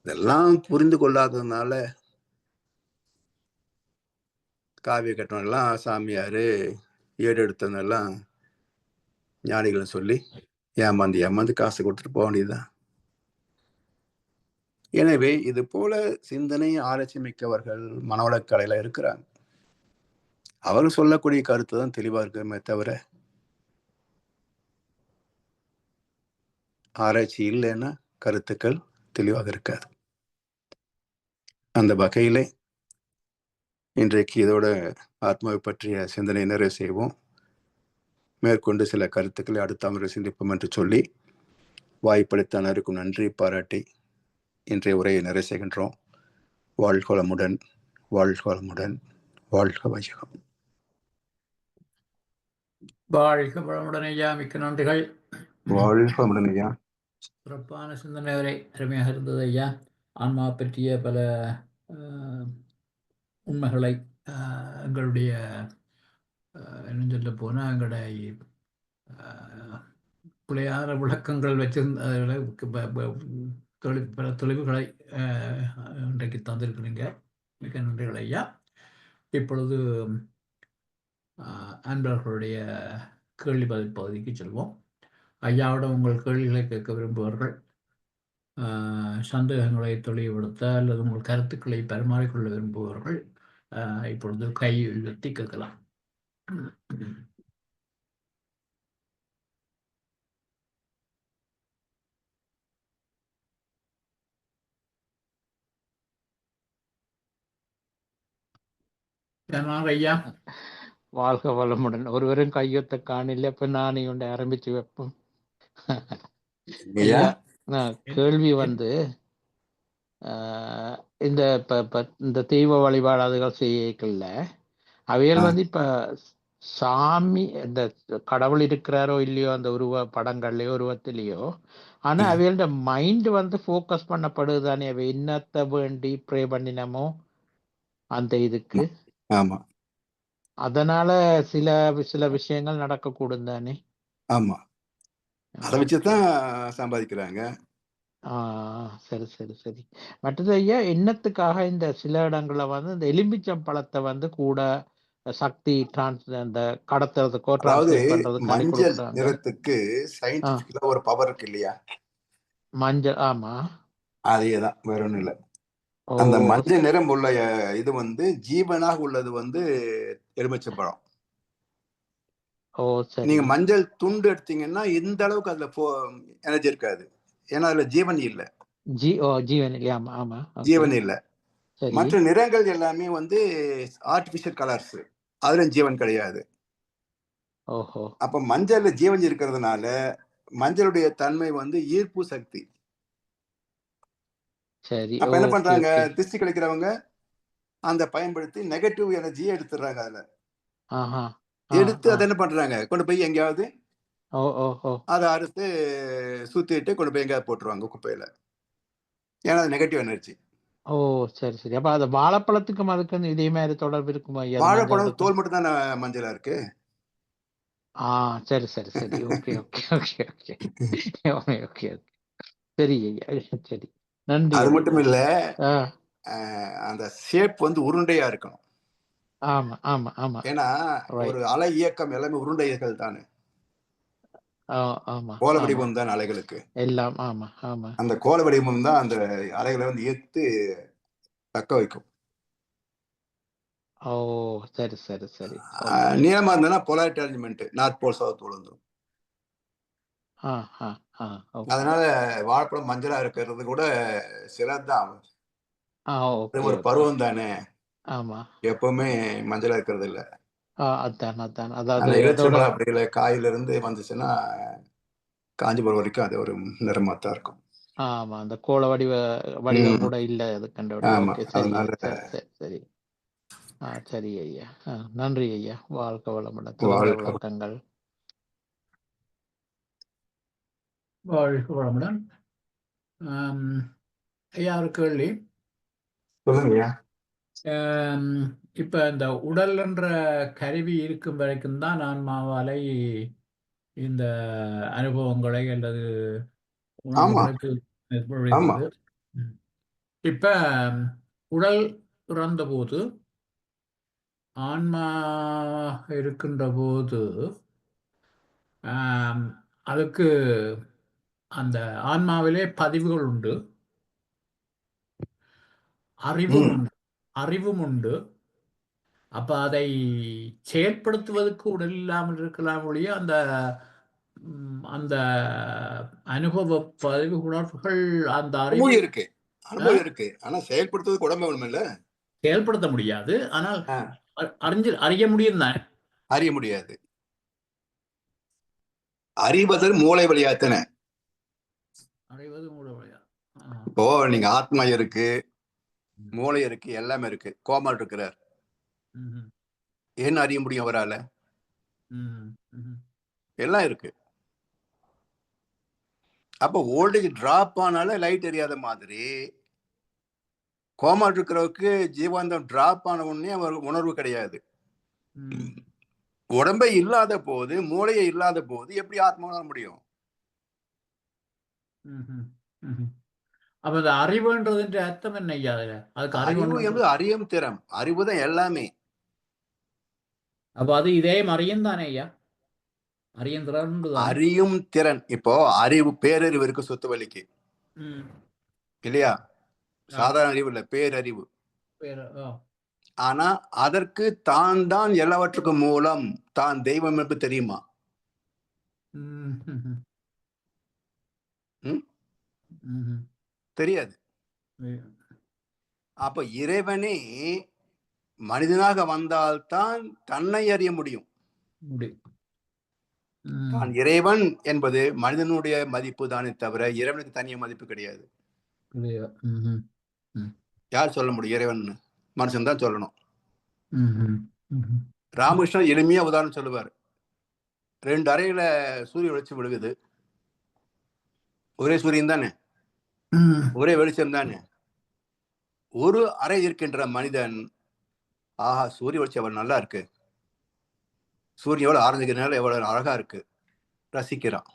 Speaker 2: இதெல்லாம் புரிந்து கொள்ளாததுனால காவிய கட்டணம்லாம் சாமியாரு ஏடெடுத்தனெல்லாம் ஞானிகள் சொல்லி ஏமாந்து காசு கொடுத்துட்டு போக வேண்டியதுதான். எனவே இது போல சிந்தனை ஆராய்ச்சி மிக்கவர்கள் மனவளக்கலையில இருக்கிறாங்க. அவர் சொல்லக்கூடிய கருத்து தான் தெளிவா இருக்குமே தவிர, ஆராய்ச்சி இல்லைன்னா கருத்துக்கள் தெளிவாக இருக்காது. அந்த வகையிலே இன்றைக்கு இதோட ஆத்மாவை பற்றிய சிந்தனை நிறைவு செய்வோம். மேற்கொண்டு சில கருத்துக்களை அடுத்த அமர்வில் சிந்திப்போம் என்று சொல்லி வாய்ப்பளித்த அனைவருக்கும் நன்றி பாராட்டி இன்றைய உரையை நிறைவு செய்கின்றோம். வாழ்க வளமுடன், வாழ்க வளமுடன், வாழ்க வையகம்.
Speaker 1: வாழ்க வளமுடன் ஐயா, மிக்க நன்றிகள்.
Speaker 2: வாழ்க வளமுடன் ஐயா.
Speaker 1: சிறப்பான சிந்தனை வரை அருமையாக இருந்தது ஐயா. ஆன்மா பற்றிய பல உண்மைகளை எங்களுடைய என்ன சொல்ல போனால் எங்களுடைய பிழையான விளக்கங்கள் வச்சிருந்த பல தொலைவுகளை இன்றைக்கு தந்திருக்கிறீங்க. மிக்க நன்றிகள் ஐயா. இப்பொழுது அன்பர்களுடைய கேள்வி பதில் பகுதிக்கு செல்வோம். ஐயாவிடம் உங்கள் கேள்விகளை கேட்க விரும்புவார்கள், சந்தேகங்களை தெளிவுபடுத்த அல்லது உங்கள் கருத்துக்களை பரிமாறிக்கொள்ள விரும்புபவர்கள் இப்பொழுது கை உயர்த்தி கேட்கலாம். ஐயா
Speaker 3: வாழ்க வளமுடன். ஒருவரும் கையொத்த காணில்லை. இப்ப நானே ஒன்று ஆரம்பிச்சு வைப்போம். ஐயா கேள்வி வந்து இந்த இந்த தெய்வ வழிபாடுகள் செய்யல அவைகள் வந்து இப்ப சாமி இந்த கடவுள் இருக்கிறாரோ இல்லையோ அந்த உருவ படங்கள்லயோ உருவத்திலேயோ, ஆனா அவையோட மைண்ட் வந்து ஃபோக்கஸ் பண்ணப்படுது தானே, அவை என்னத்தை வேண்டி ப்ரே பண்ணினமோ அந்த இதுக்கு.
Speaker 2: ஆமா,
Speaker 3: அதனால சில சில விஷயங்கள் நடக்கக்கூடும் தானே.
Speaker 2: ஆமா, அதை வச்சுதான் சம்பாதிக்கிறாங்க.
Speaker 3: சரி சரி சரி. மற்றது ஐயா, என்னத்துக்காக இந்த சில இடங்கள்ல வந்து இந்த எலுமிச்சம் பழத்தை வந்து கூட சக்தி அந்த கடத்துறதுக்கோ டிரான்ஸ்லேட் பண்றதுக்கு
Speaker 2: மஞ்சள் நிறத்துக்கு சயின்டிபிக்கலா ஒரு பவர் இருக்கு இல்லையா?
Speaker 3: மஞ்சள், ஆமா,
Speaker 2: அதேதான், வேற ஒண்ணும் இல்ல. அந்த மஞ்சள் நிறம் உள்ள இது வந்து ஜீவனாக உள்ளது வந்து எலுமிச்சம்பழம். நீங்க மஞ்சள் துண்டு எடுத்தீங்கன்னா இந்த அளவுக்கு அதுல எனர்ஜி இருக்காது, ஏன்னா அதுல ஜீவன் இல்ல. ஜீவன் இல்ல. மற்ற நிறங்கள் எல்லாமே வந்து ஆர்டிபிஷியல் கலர்ஸ், அதுல ஜீவன் கிடையாது. அப்ப மஞ்சள்ல ஜீவன் இருக்கிறதுனால மஞ்சளுடைய தன்மை வந்து ஈர்ப்பு சக்தி. அப்ப என்ன பண்றாங்க, திருஷ்டி கழிக்கிறவங்க அந்த பயன்படுத்தி நெகட்டிவ் எனர்ஜியை எடுத்துடுறாங்க. அதுல எடுத்து அதை என்ன பண்றாங்க, கொண்டு போய் எங்கேயாவது அதை அறுத்து சுத்திட்டு கொண்டு போய் எங்கேயாவது போட்டுருவாங்க குப்பையில, ஏன்னா அது நெகட்டிவ் எனர்ஜி.
Speaker 3: சரி சரி. அப்ப அது வாழைப்பழத்துக்கும் அதுக்கு இதே மாதிரி தொடர்பு இருக்குமா?
Speaker 2: வாழைப்பழம் தோல் மட்டும் தானே மஞ்சளா இருக்கு.
Speaker 3: சரி சரி சரி. Okay okay okay okay okay. சரி சரி, நன்றி.
Speaker 2: அது மட்டும் இல்ல, அந்த ஷேப் வந்து உருண்டையா இருக்கணும்.
Speaker 3: ஆமா ஆமா ஆமா.
Speaker 2: ஏன்னா ஒரு அலை இயக்கம் எல்லாமே உருண்டைகள் தானே. கோல வடிவம் தான் அலைகளுக்கு
Speaker 3: எல்லாம். ஆமா ஆமா.
Speaker 2: அந்த கோல வடிவம் தான் அந்த அலைகளை வந்து ஈர்த்து தக்க வைக்கும்.
Speaker 3: சரி சரி சரி.
Speaker 2: நீளமா இருந்ததுன்னா polarity arrangement, north pole south pole வந்துடும். அதனால வாழைப்பழம் மஞ்சளா இருக்கிறது கூட சிலதான்.
Speaker 3: ஓகே
Speaker 2: ஒரு
Speaker 3: ஓகே.
Speaker 2: பருவம் தானே,
Speaker 3: ஆமா.
Speaker 2: எப்பவுமே மஞ்சளா இருக்கிறது இல்ல.
Speaker 3: அதான் அதான். அதாவது
Speaker 2: ஆனா
Speaker 3: அதோட
Speaker 2: எலுமிச்சம்பழம் அப்படி இல்லை, காயில இருந்து வந்துச்சுன்னா காஞ்சி போற வரைக்கும் அது ஒரு நிறமா தான் இருக்கும்.
Speaker 3: ஆமா. அந்த கோள வடிவம் கூட இல்ல அது கண்டோட.
Speaker 2: ஆமா,
Speaker 3: ஓகே சரி
Speaker 2: அதனால
Speaker 3: சரி சரி சரி. சரி ஐயா. நன்றி ஐயா. வாழ்க வளமுடன். சிறந்த
Speaker 2: வாழ்க்கை.
Speaker 3: விளக்கங்கள்.
Speaker 1: வாழ்க வளமுடன். ஐயா ஒரு கேள்வி.
Speaker 2: சொல்லுங்கய்யா.
Speaker 1: இப்ப இந்த உடல்ன்ற கருவி இருக்கும் வரைக்கும் தான் ஆன்மாவாலை இந்த அனுபவங்களை அல்லது
Speaker 2: ஆமா
Speaker 1: உணர்வுகளுக்கு
Speaker 2: ஆமா
Speaker 1: மேற்கொள்கிறது. இப்ப உடல் இறந்த போது ஆன்மா இருக்கின்ற போது அதுக்கு அந்த ஆன்மாவிலே பதிவுகள் உண்டு, அறிவும் உண்டு, அறிவும் உண்டு. அப்ப அதை செயற்படுத்துவதற்கு உடல் இல்லாமல் இருக்கலாம் ஒழிய அந்த அந்த அனுபவ பதிவு உணர்வுகள் அந்த அறிவு
Speaker 2: அனுபவம் இருக்கு, அனுபவம் இருக்கு. ஆனா செயல்படுத்துவதற்கு உடம்பு வேணும் இல்ல,
Speaker 1: செயல்படுத்த முடியாது. ஆனால் அறிய முடியும் தானே.
Speaker 2: அறிய முடியாது. அறிவது மூளை வழியாத்தன.
Speaker 1: அறிவது மூளை வழியா.
Speaker 2: இப்போ நீங்க ஆத்மா இருக்கு, மூளை இருக்கு, எல்லாமே இருக்கு. கோமால் இருக்கிறார், என்ன அறிய முடியும் அவரால? எல்லாம் இருக்கு. அப்ப வோல்டேஜ் டிராப் ஆனால லைட் எரியாத மாதிரி கோமால் இருக்கிறவருக்கு ஜீவாந்தம் டிராப் ஆன உடனே அவருக்கு உணர்வு கிடையாது. உடம்பை இல்லாத போது, மூளையை இல்லாத போது எப்படி ஆத்மா உணர முடியும்?
Speaker 1: அப்ப அந்த அறிவுன்றதுன்ற அர்த்தம் என்ன ஐயா? அதுக்கு
Speaker 2: அறிவு என்பது அறியும் திறம், அறிவுதான் எல்லாமே.
Speaker 1: அப்ப அது இதயம் அறியும் தானே ஐயா? அறியும் திறன்,
Speaker 2: அறியும் திறன். இப்போ அறிவு, பேரறிவு இருக்கு சொத்து வலிக்கு இல்லையா? சாதாரண அறிவு இல்ல, பேரறிவு. ஆனா அதற்கு தான் தான் எல்லாவற்றுக்கும் மூலம், தான் தெய்வம் என்று தெரியுமா? தெரியாது. அப்ப இறைவனே மனிதனாக வந்தால்தான் தன்னை அறிய முடியும். தான் இறைவன் என்பது மனிதனுடைய மதிப்பு தானே தவிர இறைவனுக்கு தனிய மதிப்பு கிடையாது. யார் சொல்ல முடியும் இறைவன்? மனுஷன் தான் சொல்லணும். ராமகிருஷ்ணன் எளிமையா உதாரணம் சொல்லுவார். 2 அறையில சூரிய வெளிச்சம் விழுகுது, ஒரே சூரியன் தானே, ஒரே வெளிச்சம் தானே. ஒரு அறை இருக்கின்ற மனிதன், ஆஹா சூரிய வெளிச்சம் எவ்வளவு நல்லா இருக்கு, சூரியன் எவ்வளவு ஆரஞ்சுக்கிறதுனால எவ்வளவு அழகா இருக்கு, ரசிக்கிறான்.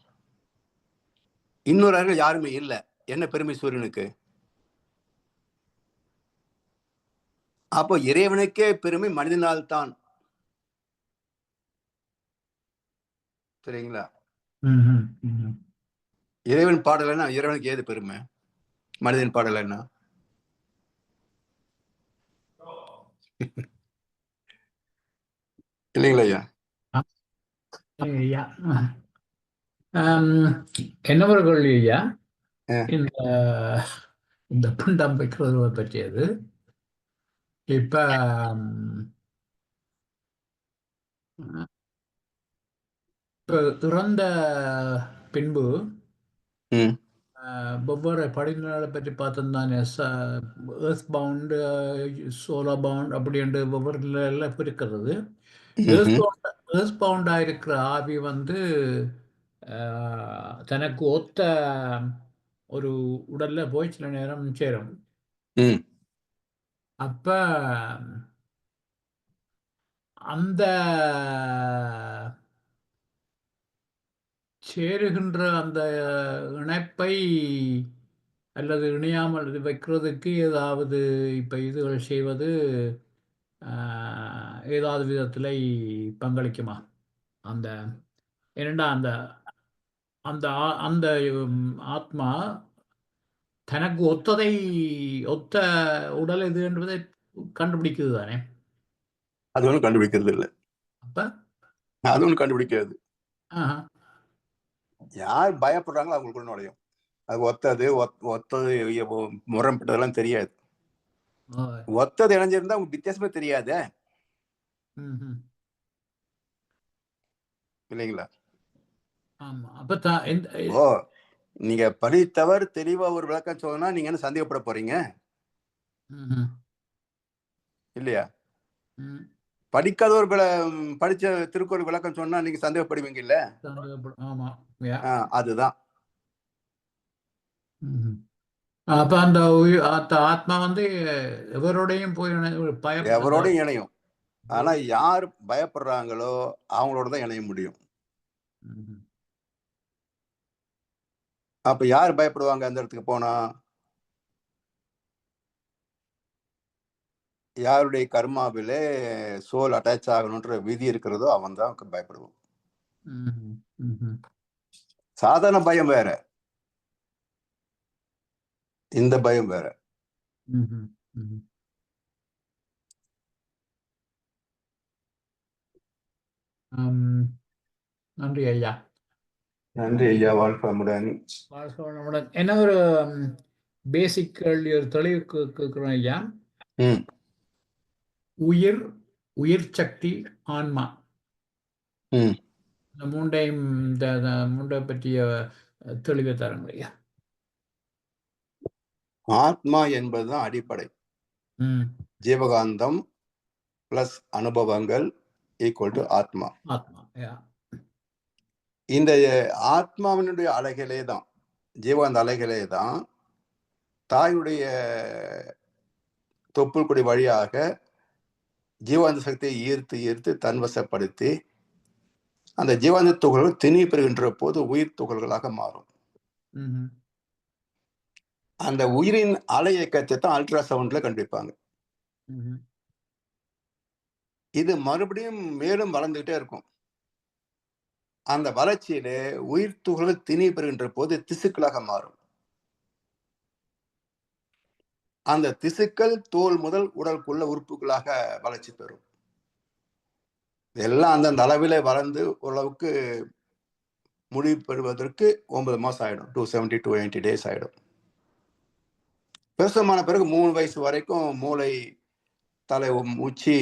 Speaker 2: இன்னொரு அறையில் யாருமே இல்லை, என்ன பெருமை சூரியனுக்கு? அப்போ இறைவனுக்கே பெருமை மனிதனால் தான். சரிங்களா? இறைவன் பாடலைன்னா இறைவனுக்கு ஏது பெருமை? மனிதன் பாடலைன்னா இல்லைங்களா ஐயா?
Speaker 1: ஐயா என்ன ஒரு கேள்வி ஐயா, இந்த பிண்டம் வைக்கிறது பற்றியது. இப்ப இறந்த பின்பு வெவ்வேறு படிநிலைகளை பற்றி பார்த்தோம்தானே, எர்த் பவுண்டு, சோலா பவுண்ட் அப்படின்ட்டு ஒவ்வொரு நிலையில இருக்கிறது. எர்த் பவுண்டா இருக்கிற ஆவி வந்து தனக்கு ஒத்த ஒரு உடல்ல போய் சில நேரம் சேரும். அப்ப அந்த சேருகின்ற அந்த இணைப்பை அல்லது இணையாமல் இது வைக்கிறதுக்கு ஏதாவது இப்ப இதுகள் செய்வது ஏதாவது விதத்தில் பங்களிக்குமா? அந்த ஏனெண்டா அந்த அந்த அந்த ஆத்மா தனக்கு ஒத்த உடல் எது என்பதை கண்டுபிடிக்குது தானே.
Speaker 2: அது ஒன்றும் கண்டுபிடிக்கிறது இல்லை.
Speaker 1: அப்ப
Speaker 2: அது ஒன்றும் கண்டுபிடிக்காது. யார் பயப்படுறாங்களோ அவங்களுக்குள்ள நுழையும். அது ஒத்தது முரண்பட்டதெல்லாம் தெரியாது.
Speaker 1: ஓ.
Speaker 2: ஒத்தது இணைஞ்சிருந்தா உங்களுக்கு வித்தியாசமே தெரியாதே,
Speaker 1: ம்ஹும்.
Speaker 2: இல்லைங்களா?
Speaker 1: ஆமா. அப்ப தா- இந்த
Speaker 2: ஓ, நீங்க படித்தவர் தெளிவா ஒரு விளக்கம் சொன்னா நீங்க என்ன சந்தேகப்பட போறீங்க?
Speaker 1: ம்ஹும்.
Speaker 2: இல்லையா?
Speaker 1: ம்.
Speaker 2: படிக்காதவர் படிச்ச திருக்குறள் விளக்கம் சொன்னா நீங்க சந்தேகப்படுவீங்க இல்ல?
Speaker 1: சந்தேகப்படும். ஆமா. யா.
Speaker 2: அதுதான்.
Speaker 1: ம்ஹும். அப்ப அந்த ஆத்மா வந்து எவரோடையும் போய்
Speaker 2: எவரோடையும் இணையும். ஆனா யார் பயப்படுறாங்களோ அவங்களோட தான் இணைய முடியும்.
Speaker 1: ம்ஹும்.
Speaker 2: அப்ப யார் பயப்படுவாங்க அந்த இடத்துக்கு போனா? யாருடைய கர்மாவிலே சோல் அட்டாச் ஆகணுன்ற விதி இருக்கிறதோ அவன் தான் பயப்படுவான்.
Speaker 1: ம்ஹும். ம்ஹும்.
Speaker 2: சாதாரண பயம் வேற, இந்த பயம் வேற.
Speaker 1: ம்ஹும். ம்ஹும். நன்றி ஐயா.
Speaker 2: நன்றி ஐயா, வாழ்க்கமுடன்.
Speaker 1: என்ன ஒரு பேசிக் கேள்வி, ஒரு தெளிவு கேட்கிறோம் ஐயா. உயிர், உயிர் சக்தி, ஆன்மா, இந்த மூன்றையும் மூன்றை பற்றிய தெளிவை தருங்க ஐயா.
Speaker 2: ஆத்மா என்பதுதான் அடிப்படை. ஜீவகாந்தம் பிளஸ் அனுபவங்கள் ஈக்குவல் டு ஆத்மா.
Speaker 1: ஆத்மா.
Speaker 2: இந்த ஆத்மாவினுடைய அலைகளே தான், ஜீவகாந்த அலைகளே தான் தாயுடைய தொப்புள் கொடி வழியாக ஜீவாந்த சக்தியை ஈர்த்து ஈர்த்து தன்வசப்படுத்தி அந்த ஜீவாந்த துகள்கள் திணி பெறுகின்ற போது உயிர் துகள்களாக மாறும். அந்த உயிரின் அலை இயக்கத்தை தான் அல்ட்ராசவுண்ட்ல கண்டுபிடிப்பாங்க. இது மறுபடியும் மேலும் வளர்ந்துகிட்டே இருக்கும். அந்த வளர்ச்சியில உயிர் துகள்கள் திணி பெறுகின்ற போது திசுக்களாக மாறும். அந்த திசுக்கள் தோல் முதல் உடலுக்குள்ள உறுப்புகளாக வளர்ச்சி பெறும். எல்லாம் அந்தந்த அளவில வளர்ந்து ஓரளவுக்கு முடிவு பெறுவதற்கு 9 மாசம் ஆயிடும். 270 to 80 days ஆயிடும். பிரசவமான பிறகு 3 வயசு வரைக்கும் மூளை தலை உச்சி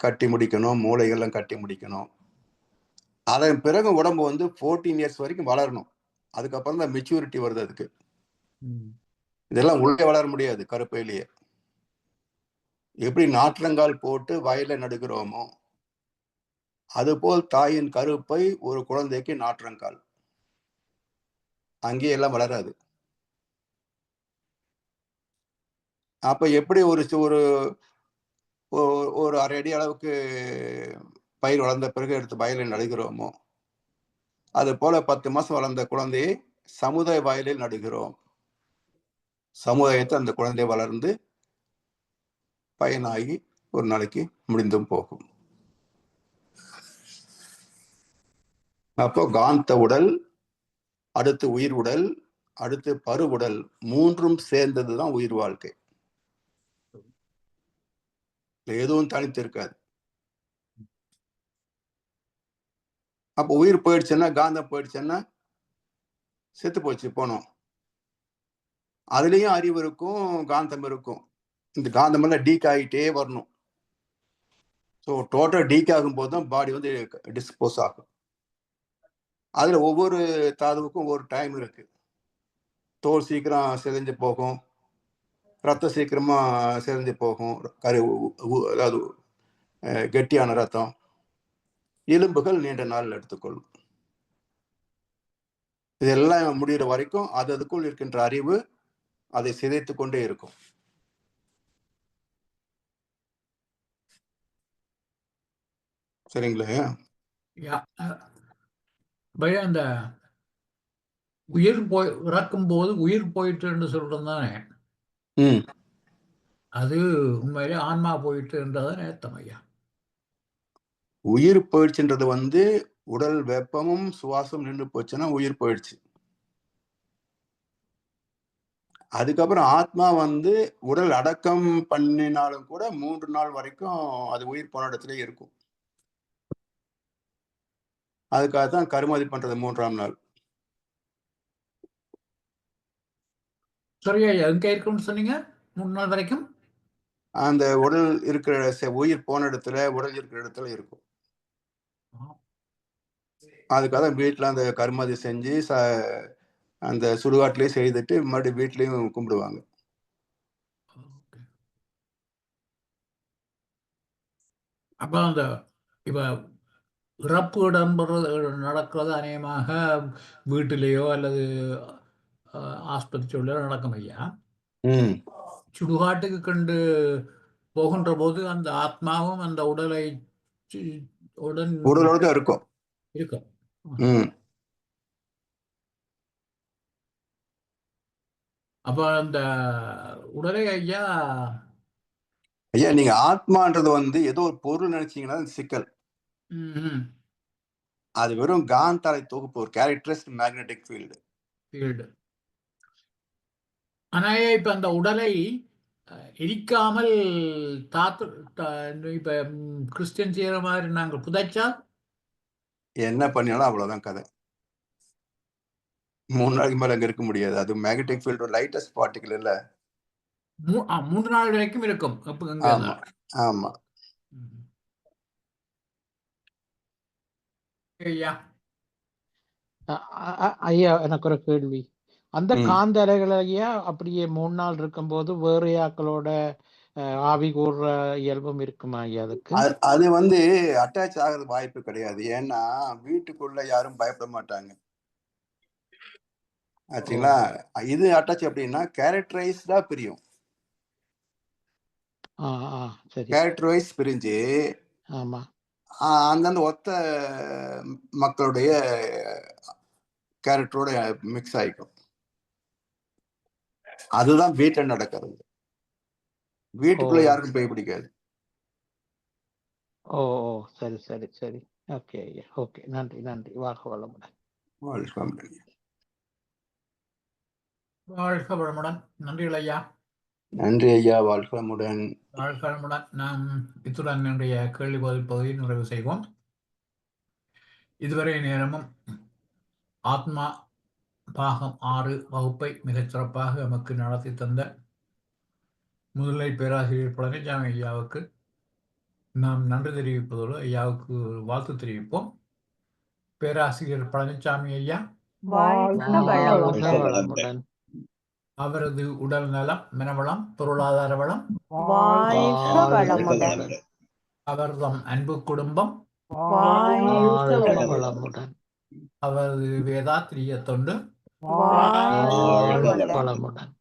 Speaker 2: கட்டி முடிக்கணும், மூளைகள்லாம் கட்டி முடிக்கணும். அதன் பிறகு உடம்பு வந்து 14 years வரைக்கும் வளரணும். அதுக்கப்புறம் தான் மெச்சூரிட்டி வருது அதுக்கு. இதெல்லாம் உள்ளே வளர முடியாது கருப்பையிலேயே. எப்படி நாற்றங்கால் போட்டு வயல நடுகிறோமோ அதுபோல் தாயின் கருப்பை ஒரு குழந்தைக்கு நாற்றங்கால், அங்கே எல்லாம் வளராது. அப்ப எப்படி ஒரு ஒரு 1/2 அடி அளவுக்கு பயிர் வளர்ந்த பிறகு எடுத்து வயலில் நடுகிறோமோ அது போல 10 மாசம் வளர்ந்த குழந்தையை சமுதாய வயலில் நடுகிறோம். சமுதாயத்தை அந்த குழந்தை வளர்ந்து பயனாகி ஒரு நாளைக்கு முடிந்தும் போகும். அப்போ காந்த உடல், அடுத்து உயிர் உடல், அடுத்து பரு உடல், மூன்றும் சேர்ந்ததுதான் உயிர் வாழ்க்கை. எதுவும் தனித்து இருக்காது. அப்ப உயிர் போயிடுச்சுன்னா, காந்தம் போயிடுச்சுன்னா செத்து போச்சு, போனோம். அதுலயும் அறிவு இருக்கும், காந்தம் இருக்கும். இந்த காந்தம் எல்லாம் டீக் ஆகிட்டே வரணும். ஸோ டோட்டல் டீக் ஆகும் போது தான் பாடி வந்து டிஸ்போஸ் ஆகும். அதுல ஒவ்வொரு தாதுவுக்கும் ஒவ்வொரு டைம் இருக்கு. தோல் சீக்கிரம் சிதைஞ்சு போகும், ரத்தம் சீக்கிரமா சிதைஞ்சு போகும், அதாவது கெட்டியான ரத்தம், எலும்புகள் நீண்ட நாள் எடுத்துக்கொள்ளும். இதெல்லாம் முடிகிற வரைக்கும் அதுக்குள் இருக்கின்ற அறிவு அதை சிதைத்து கொண்டே இருக்கும். சரிங்களா?
Speaker 1: அந்த உயிர் போய் இறக்கும் போது உயிர் போயிட்டுன்னு சொல்றோம் தானே, அது உண்மையிலே ஆன்மா போயிட்டுன்றதான் அர்த்தம் ஐயா.
Speaker 2: உயிர் போயிடுச்சுன்றது வந்து உடல் வெப்பமும் சுவாசம் நின்று போச்சுன்னா உயிர் போயிடுச்சு. அதுக்கப்புறம் ஆத்மா வந்து உடல் அடக்கம் பண்ணினாலும் கூட 3 நாள் வரைக்கும் அது உயிர் போன இடத்துல இருக்கும். அதுக்காக தான் கருமாதி பண்றது 3ஆம் நாள்.
Speaker 1: சரியா, எங்க இருக்குன்னு சொன்னீங்க? 3 நாள் வரைக்கும்
Speaker 2: அந்த உடல் இருக்கிற உயிர் போன இடத்துல உடல் இருக்கிற இடத்துல இருக்கும். அதுக்காக வீட்டுல அந்த கர்மாதி செஞ்சு அந்த சுடுகாட்டிலேயே செய்துட்டு மறுபடியும் வீட்லயும் கும்பிடுவாங்க.
Speaker 1: அப்ப அந்த இப்ப இறப்பு இடம்பெறது நடக்கிறது அநேகமாக வீட்டிலேயோ அல்லது ஆஸ்பத்திரியிலோ நடக்கும் ஐயா. சுடுகாட்டுக்கு கண்டு போகின்ற போது அந்த ஆத்மாவும் அந்த உடலை
Speaker 2: உடலோட தான் இருக்கும்.
Speaker 1: அப்ப அந்த உடலை ஐயா
Speaker 2: நீங்க ஆத்மான்றது வந்து ஏதோ ஒரு பொருள் நினைச்சீங்கன்னா சிக்கல். அது வெறும் காந்தாலை தொகுப்பு, ஒரு கேரக்டரிஸ்டிக் மேக்னெட்டிக் ஃபீல்டு.
Speaker 1: ஆனா இப்ப அந்த உடலை எரிக்காமல் இப்ப கிறிஸ்டியன் செய்யற மாதிரி நாங்கள் புதைச்சா
Speaker 2: என்ன பண்ணினாலும் அவ்வளவுதான் கதை. 3 நாளைக்கு மேல அங்க இருக்க முடியாது. அது மேக்னெட்டிக் ஃபீல்ட் ஒரு லைட்டஸ்ட் பார்ட்டிகல் இல்ல.
Speaker 1: 3 நாள் வரைக்கும் இருக்கும்.
Speaker 2: ஆமா ஆமா
Speaker 1: ஐயா.
Speaker 3: ஐயா எனக்கு ஒரு கேள்வி. அந்த காந்த அலைகளையா அப்படியே 3 நாள் இருக்கும்போது வேறு ஆக்களோட ஆவி கூறுற இயல்பும் இருக்குமா ஐயா? அதுக்கு
Speaker 2: அது வந்து அட்டாச் ஆகிறது வாய்ப்பு கிடையாது. ஏன்னா வீட்டுக்குள்ள யாரும் பயப்பட மாட்டாங்க ஆச்சுங்களா. இது அட்டாச் அப்படின்னா கேரக்டரைஸ்டா பிரியும். கேரக்டர் வைஸ் பிரிஞ்சு
Speaker 3: ஆமா
Speaker 2: அந்தந்த ஒத்த மக்களுடைய கேரக்டரோட மிக்ஸ் ஆயிக்கும். அதுதான் வீட்டுல நடக்கிறது. வீட்டுக்குள்ள யாருக்கும் பேய் பிடிக்காது.
Speaker 3: ஓ சரி சரி சரி. ஓகே ஐயா. ஓகே, நன்றி நன்றி. வாழ்க வளமுடன்.
Speaker 1: வாழ்க வளமுடன். நன்றிகள் ஐயா.
Speaker 2: நன்றி ஐயா. வாழ்க வளமுடன்.
Speaker 1: வாழ்க வளமுடன். நாம் இத்துடன் என்னுடைய கேள்வி பதில் பகுதியை நிறைவு செய்வோம். இதுவரை நேரமும் ஆத்மா பாகம் 6 வகுப்பை மிகச் சிறப்பாக நமக்கு நடத்தி தந்த முதுநிலை பேராசிரியர் பழனிசாமி ஐயாவுக்கு நாம் நன்றி தெரிவிப்பதோடு ஐயாவுக்கு வாழ்த்து தெரிவிப்போம். பேராசிரியர் பழனிசாமி ஐயா அவரது உடல் நலம், மனவளம், பொருளாதார வளம், அவர்தம் அன்பு குடும்பம், அவரது வேதாத்திரிய தொண்டு
Speaker 3: வளமுடன்.